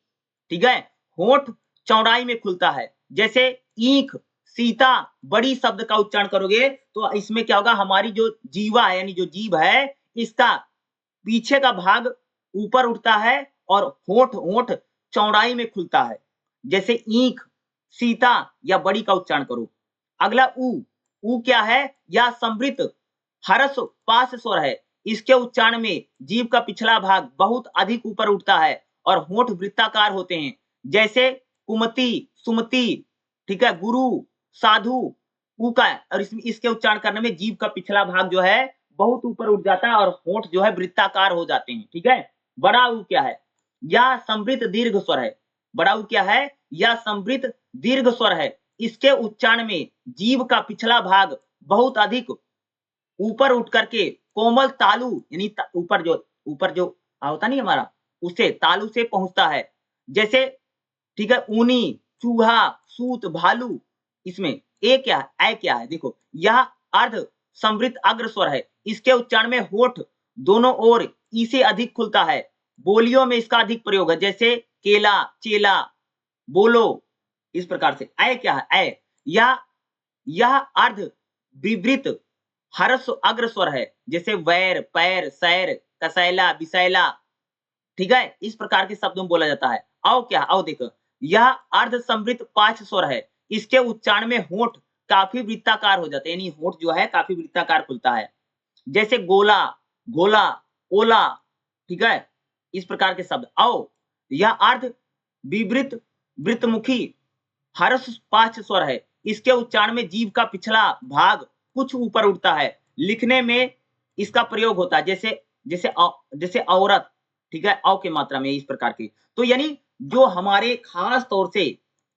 ठीक है? होंठ चौड़ाई में खुलता है, जैसे ईख, सीता, बड़ी शब्द का उच्चारण करोगे तो इसमें क्या होगा? हमारी जो जीवा है यानी जो जीभ है, इसका पीछे का भाग ऊपर उठता है और होंठ होंठ चौड़ाई में खुलता है, जैसे ईख, सीता या बड़ी का उच्चारण करो। अगला ऊ क्या है? यह समृद्ध ह्रस्व पाश स्वर है। इसके उच्चारण में जीभ का पिछला भाग बहुत अधिक ऊपर उठता है और होंठ वृत्ताकार होते हैं, जैसे कुमति, सुमति, ठीक है? गुरु, साधु, ऊ का है। और इसके उच्चारण करने में जीभ का पिछला भाग जो है बहुत ऊपर उठ जाता है और होंठ जो है वृत्ताकार हो जाते हैं, ठीक है? बड़ा ऊ क्या है? यह समृद्ध दीर्घ स्वर है। बड़ा ऊ क्या है? यह समृद्ध दीर्घ स्वर है। इसके उच्चारण में जीभ का पिछला भाग बहुत अधिक ऊपर उठ करके कोमल तालु यानी ऊपर जो होता नहीं हमारा, उससे तालु से पहुंचता है, जैसे ठीक है? ऊनी, चूहा, सूत, भालू। इसमें ए क्या है? ऐ क्या है? देखो, यह अर्ध समृद्ध अग्र स्वर है। इसके उच्चारण में होठ दोनों ओर ई से अधिक खुलता है। बोलियों में इसका अधिक प्रयोग है, जैसे केला, चेला, बोलो, इस प्रकार से। ऐ क्या है? ऐ, यह अर्ध विवृत ह्रस्व अग्र स्वर है, जैसे वैर, पैर, सैर, कसैला, बिसैला, ठीक है? इस प्रकार के शब्दों में बोला जाता है। औ क्या? औ देखो, यह अर्ध समृद्ध पाँच स्वर है। इसके उच्चारण में होंठ काफी वृत्ताकार हो जाते हैं, यानी होंठ जो है काफी वृत्ताकार खुलता है, जैसे गोला, गोला, ओला, ठीक है? इस प्रकार के शब्द। औ, यह अर्ध विवृत वृत्तमुखी हर्ष पांच स्वर है। इसके उच्चारण में जीभ का पिछला भाग कुछ ऊपर उठता है। लिखने में इसका प्रयोग होता है जैसे औरत, ठीक है, औ की मात्रा में इस प्रकार की। तो यानी जो हमारे खास तौर से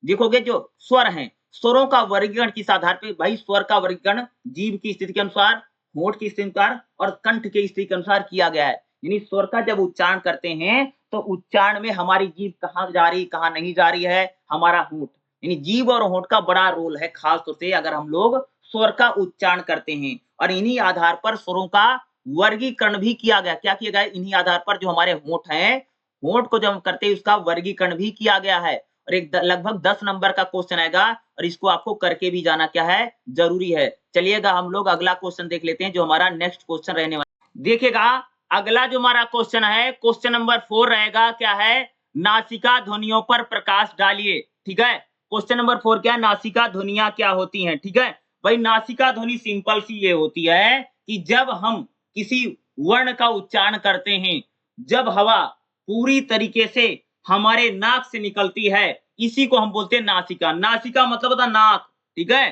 देखोगे जो स्वर हैं, स्वरों का वर्गीकरण किस आधार पे? भाई स्वर का वर्गीकरण जीभ की स्थिति के अनुसार, होंठ की स्थिति के अनुसार और कंठ की स्थिति के अनुसार किया गया है। यानी स्वर का जब उच्चारण करते हैं तो उच्चारण में हमारी जीभ कहाँ जा रही, कहाँ नहीं जा रही है, हमारा होंठ, यानी जीभ और होंठ का बड़ा रोल है खास तौर से अगर हम लोग स्वर का उच्चारण करते हैं। और इन्हीं आधार पर स्वरों का वर्गीकरण भी किया गया। क्या किया गया? इन्हीं आधार पर जो हमारे होंठ हैं, होंठ को जब हम करते हैं उसका वर्गीकरण भी किया गया है। और एक लगभग 10 नंबर का क्वेश्चन आएगा और इसको आपको करके भी जाना क्या है? जरूरी है। चलिएगा हम लोग अगला क्वेश्चन देख लेते हैं जो हमारा नेक्स्ट क्वेश्चन रहने वाला है। देखिएगा अगला जो हमारा क्वेश्चन है, क्वेश्चन नंबर 4 रहेगा। क्या है? नासिका ध्वनियों पर प्रकाश डालिए। ठीक है, क्वेश्चन नंबर 4 क्या है? नासिका ध्वनियां क्या होती हैं? ठीक है भाई, नासिका ध्वनि सिंपल सी ये होती है कि जब हम किसी वर्ण का उच्चारण करते हैं, जब हवा पूरी तरीके से हमारे नाक से निकलती है, इसी को हम बोलते हैं नासिका। नासिका मतलब होता नाक। ठीक है,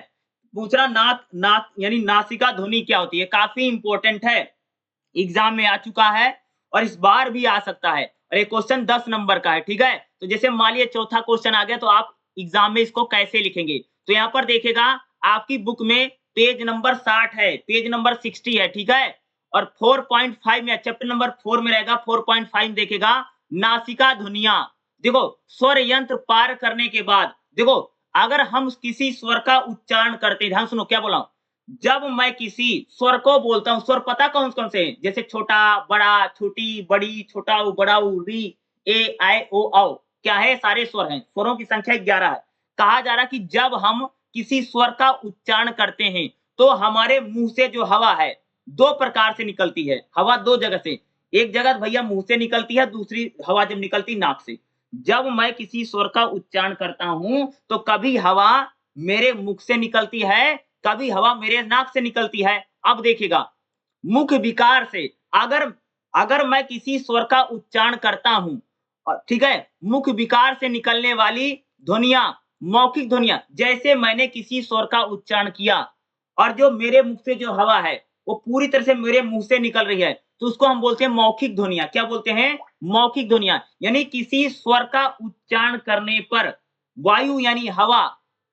दूसरा नाक, नाक यानी नासिका ध्वनि क्या होती है? काफी इंपॉर्टेंट है, एग्जाम में आ चुका है और इस बार भी आ सकता है। और ये क्वेश्चन 10 नंबर का है। ठीक है, तो जैसे मान लीजिए चौथा क्वेश्चन आ गया तो आप एग्जाम में इसको कैसे लिखेंगे? तो यहाँ पर देखेगा आपकी बुक में पेज नंबर 60 है, पेज नंबर 60 है। ठीक है, और 4.5 में चैप्टर नंबर 4 में रहेगा, 4.5 देखेगा नासिका ध्वनियां। देखो स्वर यंत्र पार करने के बाद, देखो अगर हम किसी स्वर का उच्चारण करते हैं, ध्यान सुनो क्या बोला हूं, जब मैं किसी स्वर को बोलता हूं, स्वर पता कौन कौन से हैं? जैसे छोटा, बड़ा, छोटी, बड़ी, छोटा उ, बड़ा उ, री, ए, आई, ओ, औ, क्या है? सारे स्वर हैं। स्वरों की संख्या 11 है। कहा जा रहा कि जब हम किसी स्वर का उच्चारण करते हैं तो हमारे मुंह से जो हवा है दो प्रकार से निकलती है। हवा दो जगह से, एक जगह भैया मुंह से निकलती है, दूसरी हवा जब निकलती नाक से। जब मैं किसी स्वर का उच्चारण करता हूं तो कभी हवा मेरे मुख से निकलती है, कभी हवा मेरे नाक से निकलती है। अब देखिएगा मुख विकार से अगर अगर मैं किसी स्वर का उच्चारण करता हूं, ठीक है, मुख विकार से निकलने वाली ध्वनियां, मौखिक ध्वनियां, जैसे मैंने किसी स्वर का उच्चारण किया और जो मेरे मुख से जो हवा है वो पूरी तरह से मेरे मुंह से निकल रही है, तो उसको हम बोलते हैं मौखिक ध्वनियां। क्या बोलते हैं? मौखिक ध्वनियां। यानी किसी स्वर का उच्चारण करने पर वायु यानी हवा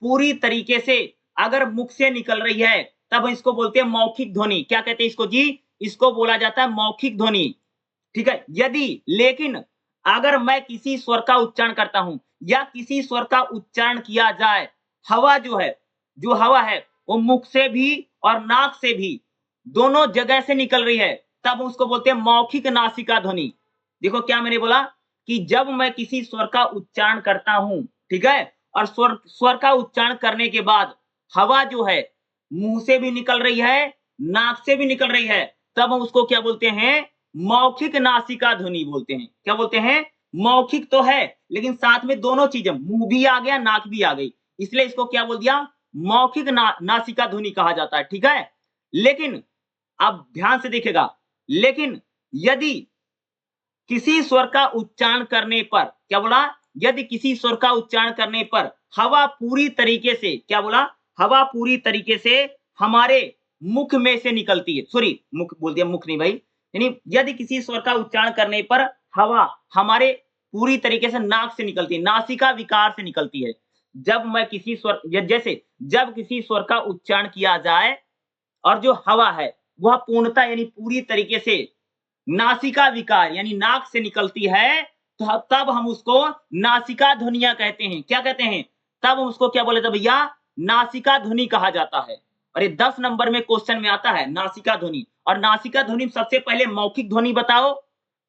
पूरी तरीके से अगर मुख से निकल रही है तब इसको बोलते हैं मौखिक ध्वनि। क्या कहते हैं इसको जी? इसको बोला जाता है मौखिक ध्वनि। ठीक है, यदि लेकिन अगर मैं किसी स्वर का उच्चारण करता हूं या किसी स्वर का उच्चारण किया जाए, हवा जो हवा है वो मुख से भी और नाक से भी दोनों जगह से निकल रही है, तब उसको बोलते हैं मौखिक नासिका ध्वनि। देखो क्या मैंने बोला कि जब मैं किसी स्वर का उच्चारण करता हूं, ठीक है, और स्वर का उच्चारण करने के बाद हवा जो है मुंह से भी निकल रही है, नाक से भी निकल रही है, तब हम उसको क्या बोलते हैं? मौखिक नासिका ध्वनि बोलते हैं। क्या बोलते हैं? मौखिक तो है लेकिन साथ में दोनों चीजें, मुंह भी आ गया, नाक भी आ गई, इसलिए इसको क्या बोल दिया? मौखिक नासिका ध्वनि कहा जाता है। ठीक है, लेकिन अब ध्यान से देखिएगा, लेकिन यदि किसी स्वर का उच्चारण करने पर, क्या बोला? यदि किसी स्वर का उच्चारण करने पर हवा पूरी तरीके से, क्या बोला? हवा पूरी तरीके से हमारे मुख में से निकलती है, सॉरी मुख बोल दिया, मुख नहीं भाई, यानी यदि किसी स्वर का उच्चारण करने पर हवा हमारे पूरी तरीके से नाक से निकलती है, नासिका विकार से निकलती है। जब मैं किसी स्वर, जैसे जब किसी स्वर का उच्चारण किया जाए और जो हवा है वह पूर्णता यानी पूरी तरीके से नासिका विकार यानी नाक से निकलती है, तो तब हम उसको नासिका ध्वनियां कहते हैं। क्या कहते हैं? तब हम उसको क्या बोले थे भैया? नासिका ध्वनि कहा जाता है। और ये 10 नंबर में क्वेश्चन में आता है नासिका ध्वनि। और नासिका ध्वनि में सबसे पहले मौखिक ध्वनि बताओ,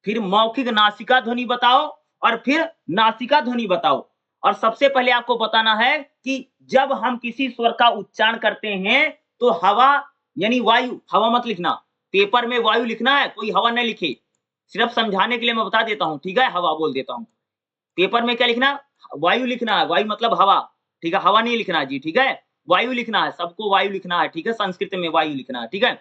फिर मौखिक नासिका ध्वनि बताओ और फिर नासिका ध्वनि बताओ। और सबसे पहले आपको बताना है कि जब हम किसी स्वर का उच्चारण करते हैं तो हवा यानी वायु, हवा मत लिखना, पेपर में वायु लिखना है, कोई हवा नहीं लिखे, सिर्फ समझाने के लिए मैं बता देता हूं। ठीक है, हवा बोल देता हूं, पेपर में क्या लिखना? वायु लिखना है, वायु मतलब हवा। ठीक है, हवा नहीं लिखना है जी। ठीक है, वायु लिखना है, सबको वायु लिखना है। ठीक है, संस्कृत में वायु लिखना है। ठीक है,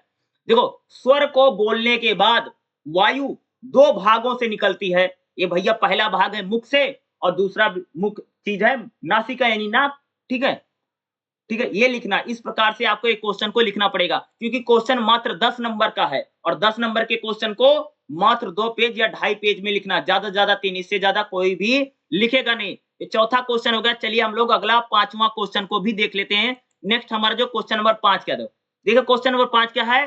देखो स्वर को बोलने के बाद वायु दो भागों से निकलती है। ये भैया पहला भाग है मुख से और दूसरा मुख चीज है नासिका यानी नाक। ठीक है? ठीक है, ये लिखना, इस प्रकार से आपको एक क्वेश्चन को लिखना पड़ेगा, क्योंकि क्वेश्चन मात्र 10 नंबर का है और 10 नंबर के क्वेश्चन को मात्र 2 पेज या 2.5 पेज में लिखना, ज्यादा से ज्यादा 3, इससे ज्यादा कोई भी लिखेगा नहीं। ये चौथा क्वेश्चन हो गया। चलिए हम लोग अगला 5वां क्वेश्चन को भी देख लेते हैं। नेक्स्ट हमारा जो क्वेश्चन नंबर 5 क्या था, देखिए क्वेश्चन नंबर 5 क्या है,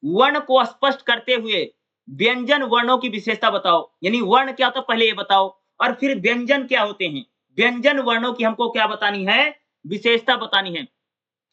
वर्ण को स्पष्ट करते हुए व्यंजन वर्णों की विशेषता बताओ। यानी वर्ण क्या होता है पहले ये बताओ, और फिर व्यंजन क्या होते हैं, व्यंजन वर्णों की हमको क्या बतानी है, विशेषता बतानी है।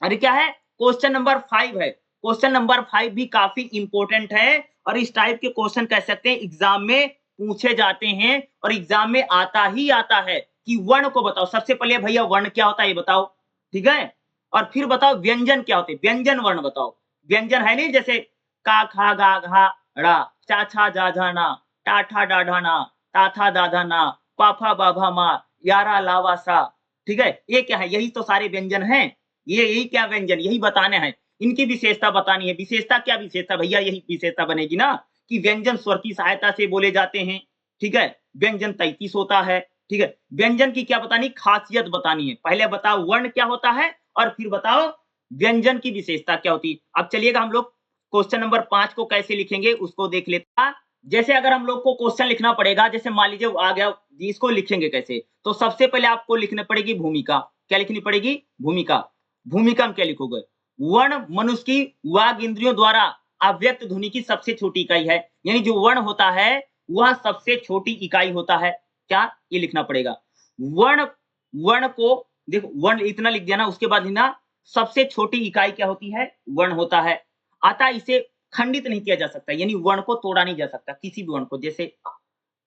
अरे क्या है, क्वेश्चन नंबर 5 है। क्वेश्चन नंबर 5 भी काफी इंपॉर्टेंट है और इस टाइप के क्वेश्चन कह सकते हैं एग्जाम में पूछे जाते हैं और एग्जाम में आता ही आता है कि वर्ण को बताओ। सबसे पहले भैया वर्ण क्या होता है ये बताओ, ठीक है, और फिर बताओ व्यंजन क्या होते हैं, व्यंजन वर्ण बताओ। व्यंजन है नहीं, जैसे का खा गा घा ड़ा, चा छा जा झा ना, टा ठा डा ढा ना, ता था दा धा ना, पा फा बा भा मा, यारा लावा सा, ठीक है, ये क्या है, यही तो सारे व्यंजन हैं। ये यही क्या व्यंजन, यही बताने हैं, इनकी विशेषता बतानी है। विशेषता क्या विशेषता भैया, यही विशेषता बनेगी ना कि व्यंजन स्वर की सहायता से बोले जाते हैं, ठीक है, व्यंजन 33 होता है, ठीक है। व्यंजन की क्या बतानी, खासियत बतानी है। पहले बताओ वर्ण क्या होता है और फिर बताओ व्यंजन की विशेषता क्या होती है। अब चलिएगा हम लोग क्वेश्चन नंबर 5 को कैसे लिखेंगे उसको देख लेता। जैसे अगर हम लोग को क्वेश्चन लिखना पड़ेगा, जैसे मान लीजिए आ गया, इसको लिखेंगे कैसे, तो सबसे पहले आपको लिखनी पड़ेगी भूमिका। क्या लिखनी पड़ेगी, भूमिका। भूमिका में क्या लिखोगे, वर्ण मनुष्य की वाग इंद्रियों द्वारा अव्यक्त ध्वनि की सबसे छोटी इकाई है। यानी जो वर्ण होता है वह सबसे छोटी इकाई होता है। क्या, ये लिखना पड़ेगा। वर्ण, वर्ण को देखो, वर्ण इतना लिख दिया ना, उसके बाद लिखना सबसे छोटी इकाई क्या होती है, वर्ण होता है। अतः इसे खंडित नहीं किया जा सकता, यानी वर्ण को तोड़ा नहीं जा सकता, किसी भी वर्ण को, जैसे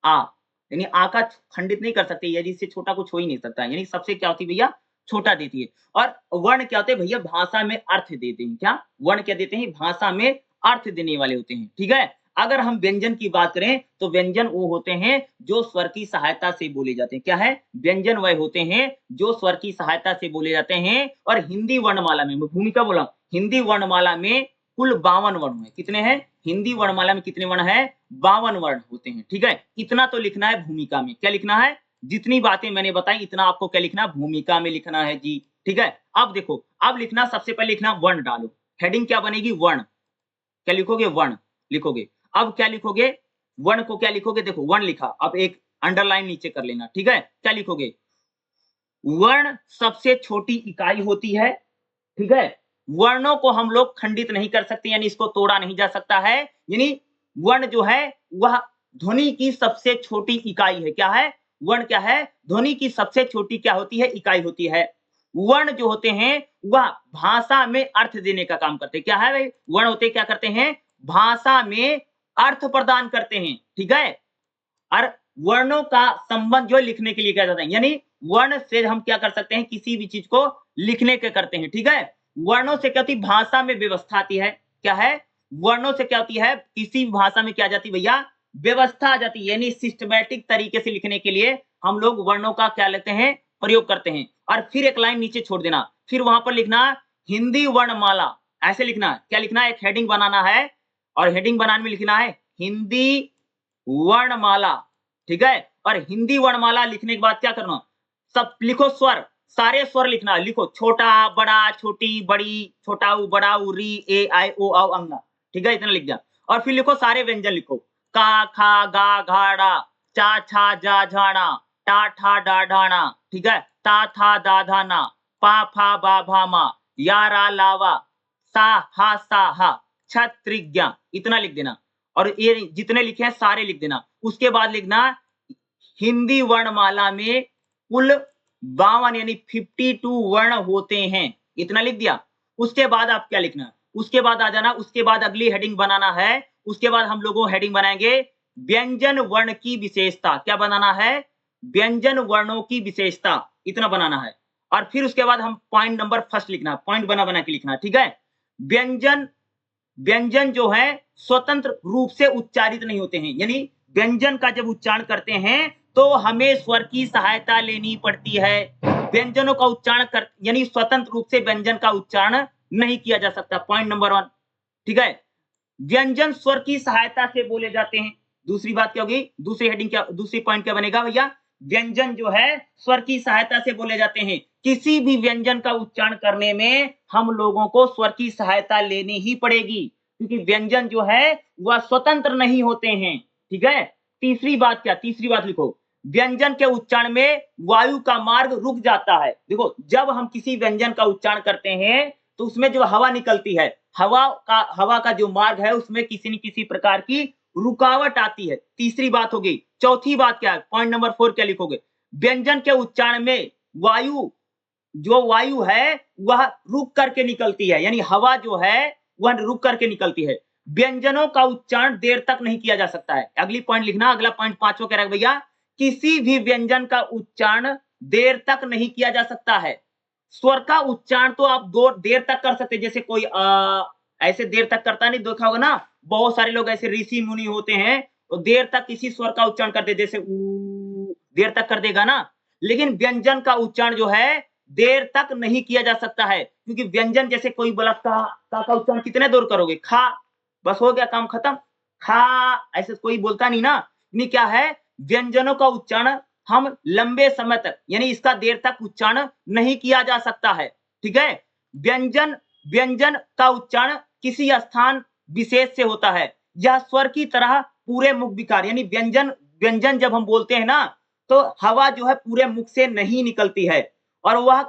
आ, यानी आ का खंडित नहीं कर सकते, यदि इससे छोटा कुछ हो ही नहीं सकता, यानी सबसे क्या होती है भैया, छोटा देती है। और वर्ण क्या होते हैं भैया, भाषा में अर्थ देते हैं। क्या, वर्ण क्या देते हैं, भाषा में अर्थ देने वाले होते हैं, ठीक है। अगर हम व्यंजन की बात करें तो व्यंजन वो होते हैं जो स्वर की सहायता से बोले जाते हैं। क्या है, व्यंजन वह होते हैं जो स्वर की सहायता से बोले जाते हैं। और हिंदी वर्णमाला में, मैं भूमिका बोला, हिंदी वर्णमाला में कुल 52 वर्ण है। कितने हैं, हिंदी वर्णमाला में कितने वर्ण है, 52 वर्ण होते हैं, ठीक है। इतना तो लिखना है भूमिका में। क्या लिखना है, जितनी बातें मैंने बताई इतना आपको क्या लिखना, भूमिका में लिखना है जी, ठीक है। अब देखो, अब लिखना, सबसे पहले लिखना वर्ण डालो, हेडिंग क्या बनेगी, वर्ण। क्या लिखोगे, वर्ण लिखोगे। अब क्या लिखोगे, वर्ण को क्या लिखोगे, देखो वर्ण लिखा, अब एक अंडरलाइन नीचे कर लेना, ठीक है। क्या लिखोगे, वर्ण सबसे छोटी इकाई होती है, ठीक है। वर्णों को हम लोग खंडित नहीं कर सकते, यानी इसको तोड़ा नहीं जा सकता है। यानी वर्ण जो है वह ध्वनि की सबसे छोटी इकाई है। क्या है, वर्ण क्या है, ध्वनि की सबसे छोटी क्या होती है, इकाई होती है। वर्ण जो होते हैं वह भाषा में अर्थ देने का काम करते हैं। क्या है भाई, वर्ण होते क्या करते हैं, भाषा में अर्थ प्रदान करते हैं, ठीक है। और वर्णों का संबंध जो लिखने के लिए क्या जाता है, यानी वर्ण से हम क्या कर सकते हैं, किसी भी चीज को लिखने के करते हैं, ठीक है। वर्णों से क्या होती है, भाषा में व्यवस्था आती है। क्या है, वर्णों से क्या होती है, किसी भी भाषा में क्या जाती है भैया, व्यवस्था आ जाती है। यानी सिस्टमैटिक तरीके से लिखने के लिए हम लोग वर्णों का क्या लेते हैं, प्रयोग करते हैं। और फिर एक लाइन नीचे छोड़ देना, फिर वहां पर लिखना हिंदी वर्णमाला, ऐसे लिखना है। क्या लिखना है, एक हेडिंग बनाना है और हेडिंग बनाने में लिखना है हिंदी वर्णमाला, ठीक है। और हिंदी वर्णमाला लिखने के बाद क्या करना, सब लिखो स्वर, सारे स्वर लिखना, लिखो छोटा बड़ा छोटी बड़ी, छोटा उ बड़ा उ, री ए आई ओ औ अंगा, ठीक है, इतना लिख दिया। और फिर लिखो सारे व्यंजन लिखो, का खा गा घाड़ा, चा छा जा झाड़ा, टा ठा डा ढाना, ठीक है, ता था दा धाना, पा फा बा भा मा, यारा लावा, सा हा, छत्रिज्ञा, इतना लिख देना। और ये जितने लिखे हैं सारे लिख देना। उसके बाद लिखना हिंदी वर्णमाला में कुल 52 यानी 52 वर्ण होते हैं, इतना लिख दिया। उसके बाद आप क्या लिखना, उसके बाद आ जाना, उसके बाद अगली हेडिंग बनाना है। उसके बाद हम लोगों हेडिंग बनाएंगे व्यंजन वर्ण की विशेषता। क्या बनाना है, व्यंजन वर्णों की विशेषता, इतना बनाना है। और फिर उसके बाद हम पॉइंट नंबर फर्स्ट लिखना, पॉइंट बना बना के लिखना, ठीक है। व्यंजन, व्यंजन जो है स्वतंत्र रूप से उच्चारित नहीं होते हैं। यानी व्यंजन का जब उच्चारण करते हैं तो हमें स्वर की सहायता लेनी पड़ती है। व्यंजनों का उच्चारण कर, यानी स्वतंत्र रूप से व्यंजन का उच्चारण नहीं किया जा सकता, पॉइंट नंबर 1, ठीक है। व्यंजन स्वर की सहायता से बोले जाते हैं। दूसरी बात क्या होगी, दूसरी हेडिंग क्या, दूसरी पॉइंट क्या बनेगा भैया, व्यंजन जो है स्वर की सहायता से बोले जाते हैं। किसी भी व्यंजन का उच्चारण करने में हम लोगों को स्वर की सहायता लेनी ही पड़ेगी, क्योंकि व्यंजन जो है वह स्वतंत्र नहीं होते हैं। ठीक है। तीसरी बात क्या, तीसरी बात लिखो, व्यंजन के उच्चारण में वायु का मार्ग रुक जाता है। देखो, जब हम किसी व्यंजन का उच्चारण करते हैं तो उसमें जो हवा निकलती है, हवा का जो मार्ग है उसमें किसी न किसी प्रकार की रुकावट आती है। तीसरी बात हो गई। चौथी बात क्या है, पॉइंट नंबर 4 क्या लिखोगे, व्यंजन के उच्चारण में वायु है वह रुक करके निकलती है, यानी हवा जो है वह रुक करके निकलती है। व्यंजनों का उच्चारण देर तक नहीं किया जा सकता है। अगली पॉइंट लिखना, अगला पॉइंट 5वां कह रहा है भैया, किसी भी व्यंजन का उच्चारण देर तक नहीं किया जा सकता है। स्वर का उच्चारण तो आप देर तक कर सकते, जैसे कोई ऐसे देर तक करता नहीं, देखा होगा ना, बहुत सारे लोग ऐसे ऋषि मुनि होते हैं तो देर तक किसी स्वर का उच्चारण करते, जैसे देर तक कर देगा ना। लेकिन व्यंजन का उच्चारण जो है देर तक नहीं किया जा सकता है, क्योंकि व्यंजन जैसे कोई बोला का उच्चारण कितने दूर करोगे, खा, बस हो गया काम खत्म, खा, ऐसे कोई बोलता नहीं ना। नहीं, क्या है, व्यंजनों का उच्चारण हम लंबे समय तक, यानी इसका देर तक उच्चारण नहीं किया जा सकता है। ठीक है। व्यंजन का उच्चारण किसी स्थान विशेष से होता है। यह स्वर की तरह पूरे मुख विकार, यानी व्यंजन जब हम बोलते हैं ना तो हवा जो है पूरे मुख से नहीं निकलती है और वह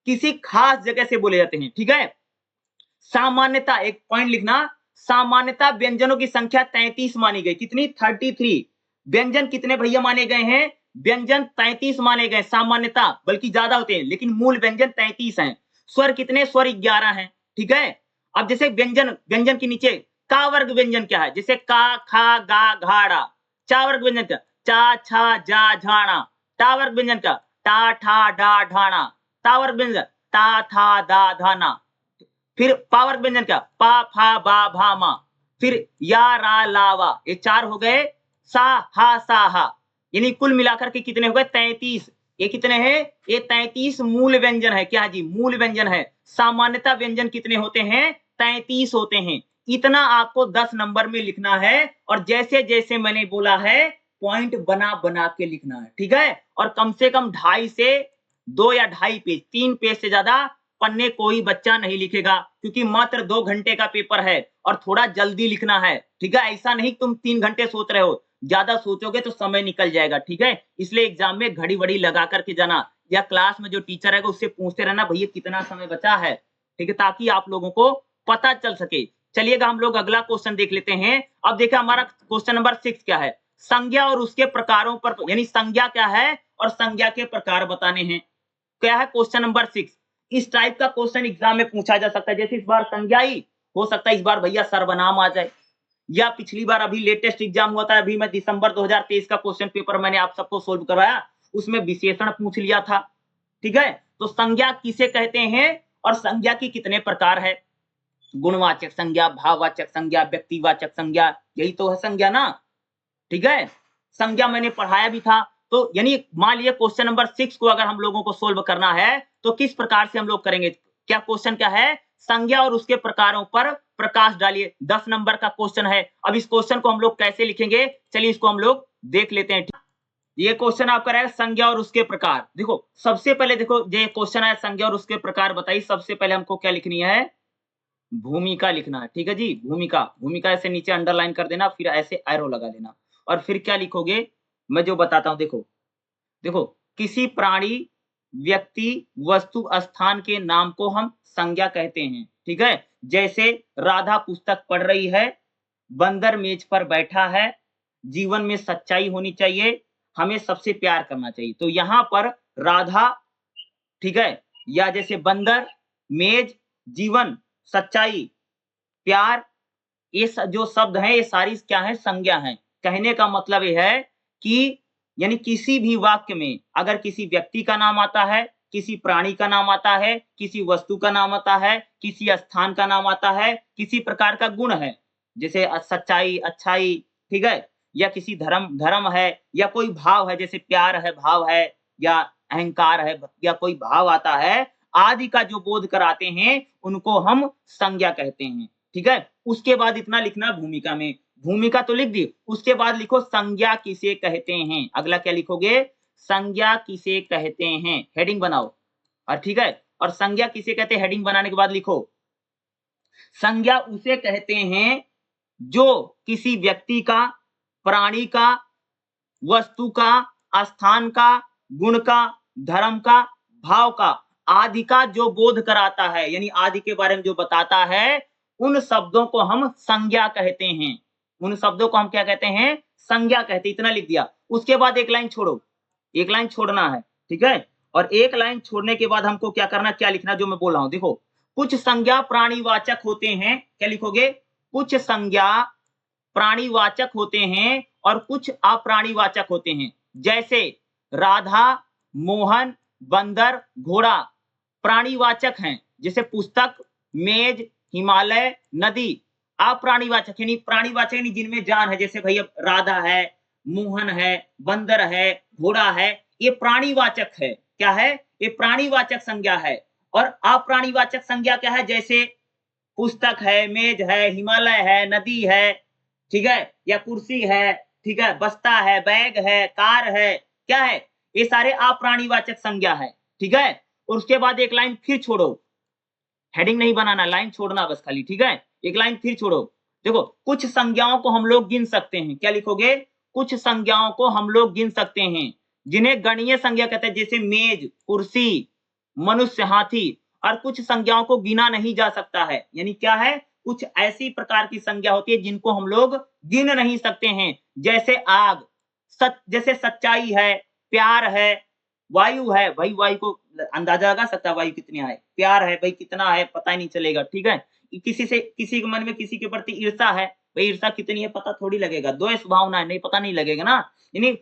किसी खास जगह से बोले जाते हैं। ठीक है। सामान्यता, एक पॉइंट लिखना, सामान्यता व्यंजनों की संख्या 33 मानी गई। कितनी, 33। व्यंजन कितने भैया माने गए हैं, व्यंजन 33 माने गए सामान्यता, बल्कि ज्यादा होते हैं, लेकिन मूल व्यंजन 33 हैं। स्वर कितने, स्वर 11 हैं। ठीक है। अब जैसे व्यंजन के नीचे का वर्ग व्यंजन क्या है, जैसे का, खा, गा, घाड़ा। चा वर्ग व्यंजन क्या, चा, छा, जा, झाड़ा। टा वर्ग व्यंजन क्या, टा, ठा, डा, ढाना। ता वर्ग व्यंजन ता, था, दा, धाना। फिर पा वर्ग व्यंजन क्या, पा, फा, बा, भा, मा। फिर या, रा, लावा, ये 4 हो गए। सा, हा, सा, हा, यानी कुल मिलाकर के कितने हो गए, 33। ये कितने हैं, ये 33 मूल व्यंजन है। क्या जी, मूल व्यंजन है। सामान्यता व्यंजन कितने होते हैं, 33 होते हैं। इतना आपको 10 नंबर में लिखना है और जैसे जैसे मैंने बोला है पॉइंट बना बना के लिखना है। ठीक है। और कम से कम 2.5 से 2 या 2.5 पेज, 3 पेज से ज्यादा पन्ने कोई बच्चा नहीं लिखेगा, क्योंकि मात्र 2 घंटे का पेपर है और थोड़ा जल्दी लिखना है। ठीक है। ऐसा नहीं तुम 3 घंटे सोच रहे हो, ज्यादा सोचोगे तो समय निकल जाएगा। ठीक है। इसलिए एग्जाम में घड़ी वड़ी लगा करके जाना, या क्लास में जो टीचर है उससे पूछते रहना भैया कितना समय बचा है। ठीक है, ताकि आप लोगों को पता चल सके। चलिएगा हम लोग अगला क्वेश्चन देख लेते हैं। अब देखा हमारा क्वेश्चन नंबर 6 क्या है, संज्ञा और उसके प्रकारों पर, यानी संज्ञा क्या है और संज्ञा के प्रकार बताने हैं। क्या है क्वेश्चन नंबर 6। इस टाइप का क्वेश्चन एग्जाम में पूछा जा सकता है, जैसे इस बार संज्ञा ही हो सकता है, इस बार भैया सर्वनाम आ जाए, या पिछली बार अभी लेटेस्ट एग्जाम हुआ था, अभी मैं दिसंबर 2023 का क्वेश्चन पेपर मैंने आप सबको सोल्व करवाया, उसमें विशेषण पूछ लिया था। ठीक है। तो संज्ञा किसे कहते हैं और संज्ञा की कितने प्रकार है, गुणवाचक संज्ञा, भाववाचक संज्ञा, व्यक्तिवाचक संज्ञा, यही तो है संज्ञा ना। ठीक है। संज्ञा मैंने पढ़ाया भी था। तो यानी मान लीजिए क्वेश्चन नंबर 6 को अगर हम लोगों को सोल्व करना है तो किस प्रकार से हम लोग करेंगे, क्या क्वेश्चन क्या है, संज्ञा और उसके प्रकारों पर प्रकाश डालिए। 10 नंबर का क्वेश्चन है। अब इस क्वेश्चन को हम लोग कैसे लिखेंगे, चलिए इसको हम लोग देख लेते हैं। ये क्वेश्चन आपका रहेगा संज्ञा और उसके प्रकार। देखो सबसे पहले, देखो ये क्वेश्चन है संज्ञा और उसके प्रकार बताइए, सबसे पहले हमको क्या लिखनी है, भूमिका लिखना है। ठीक है जी, भूमिका, भूमिका ऐसे नीचे अंडरलाइन कर देना, फिर ऐसे एरो लगा देना और फिर क्या लिखोगे, मैं जो बताता हूं। देखो देखो, किसी प्राणी, व्यक्ति, वस्तु, स्थान के नाम को हम संज्ञा कहते हैं। ठीक है। जैसे राधा पुस्तक पढ़ रही है, बंदर मेज पर बैठा है, जीवन में सच्चाई होनी चाहिए, हमें सबसे प्यार करना चाहिए। तो यहां पर राधा, ठीक है, या जैसे बंदर, मेज, जीवन, सच्चाई, प्यार, ये जो शब्द हैं ये सारी क्या है, संज्ञा है। कहने का मतलब ये है कि यानी किसी भी वाक्य में अगर किसी व्यक्ति का नाम आता है, किसी प्राणी का नाम आता है, किसी वस्तु का नाम आता है, किसी स्थान का नाम आता है, किसी प्रकार का गुण है, जैसे सच्चाई, अच्छाई, ठीक है, या किसी धर्म है, या कोई भाव है, जैसे प्यार है, भाव है, या अहंकार है, या कोई भाव आता है आदि का जो बोध कराते हैं उनको हम संज्ञा कहते हैं। ठीक है। उसके बाद इतना लिखना भूमिका में, भूमिका तो लिख दी, उसके बाद लिखो संज्ञा किसे कहते हैं। अगला क्या लिखोगे, संज्ञा किसे कहते हैं, हेडिंग बनाओ। और ठीक है, और संज्ञा किसे कहते हैं, हेडिंग बनाने के बाद लिखो, संज्ञा उसे कहते हैं जो किसी व्यक्ति का, प्राणी का, वस्तु का, स्थान का, गुण का, धर्म का, भाव का, आदि का जो बोध कराता है, यानी आदि के बारे में जो बताता है, उन शब्दों को हम संज्ञा कहते हैं। उन शब्दों को हम क्या कहते हैं, संज्ञा कहते हैं। इतना लिख दिया। उसके बाद एक लाइन छोड़ो, एक लाइन छोड़ना है, ठीक है। और एक लाइन छोड़ने के बाद हमको क्या करना, क्या लिखना जो मैं बोल रहा हूं। देखो, कुछ संज्ञा प्राणीवाचक होते हैं, क्या लिखोगे, कुछ संज्ञा प्राणीवाचक होते हैं और कुछ अप्राणीवाचक होते हैं। जैसे राधा, मोहन, बंदर, घोड़ा प्राणीवाचक हैं, जैसे पुस्तक, मेज, हिमालय, नदी। अप्राणीवाचक यानी प्राणीवाचक यानी जिनमें जान है, जैसे भैया राधा है, मोहन है, बंदर है, घोड़ा है, ये प्राणीवाचक है। क्या है, ये प्राणीवाचक संज्ञा है। और अप्राणीवाचक संज्ञा क्या है, जैसे पुस्तक है, मेज है, हिमालय है, नदी है, ठीक है, या कुर्सी है, ठीक है, बस्ता है, बैग है, कार है, क्या है, ये सारे अप्राणीवाचक संज्ञा है, ठीक है। और उसके बाद एक लाइन फिर छोड़ो, हेडिंग नहीं बनाना, लाइन छोड़ना बस खाली, ठीक है। एक लाइन फिर छोड़ो। देखो, कुछ संज्ञाओं को हम लोग गिन सकते हैं, क्या लिखोगे, कुछ संज्ञाओं को हम लोग गिन सकते हैं जिन्हें गणीय संज्ञा कहते हैं, जैसे मेज, कुर्सी, मनुष्य, हाथी। और कुछ संज्ञाओं को गिना नहीं जा सकता है, यानी क्या है, कुछ ऐसी प्रकार की संज्ञा होती है जिनको हम लोग गिन नहीं सकते हैं, जैसे आग, जैसे सच्चाई है, प्यार है, वायु है, भाई वायु को अंदाजा लगा सकता है वायु कितनी है, प्यार है भाई कितना है पता ही नहीं चलेगा, ठीक है। किसी से, किसी के मन में किसी के प्रति ईर्षा है, भाई ईर्षा कितनी है पता थोड़ी लगेगा, द्वेष भावना है, नहीं पता नहीं लगेगा ना। यानी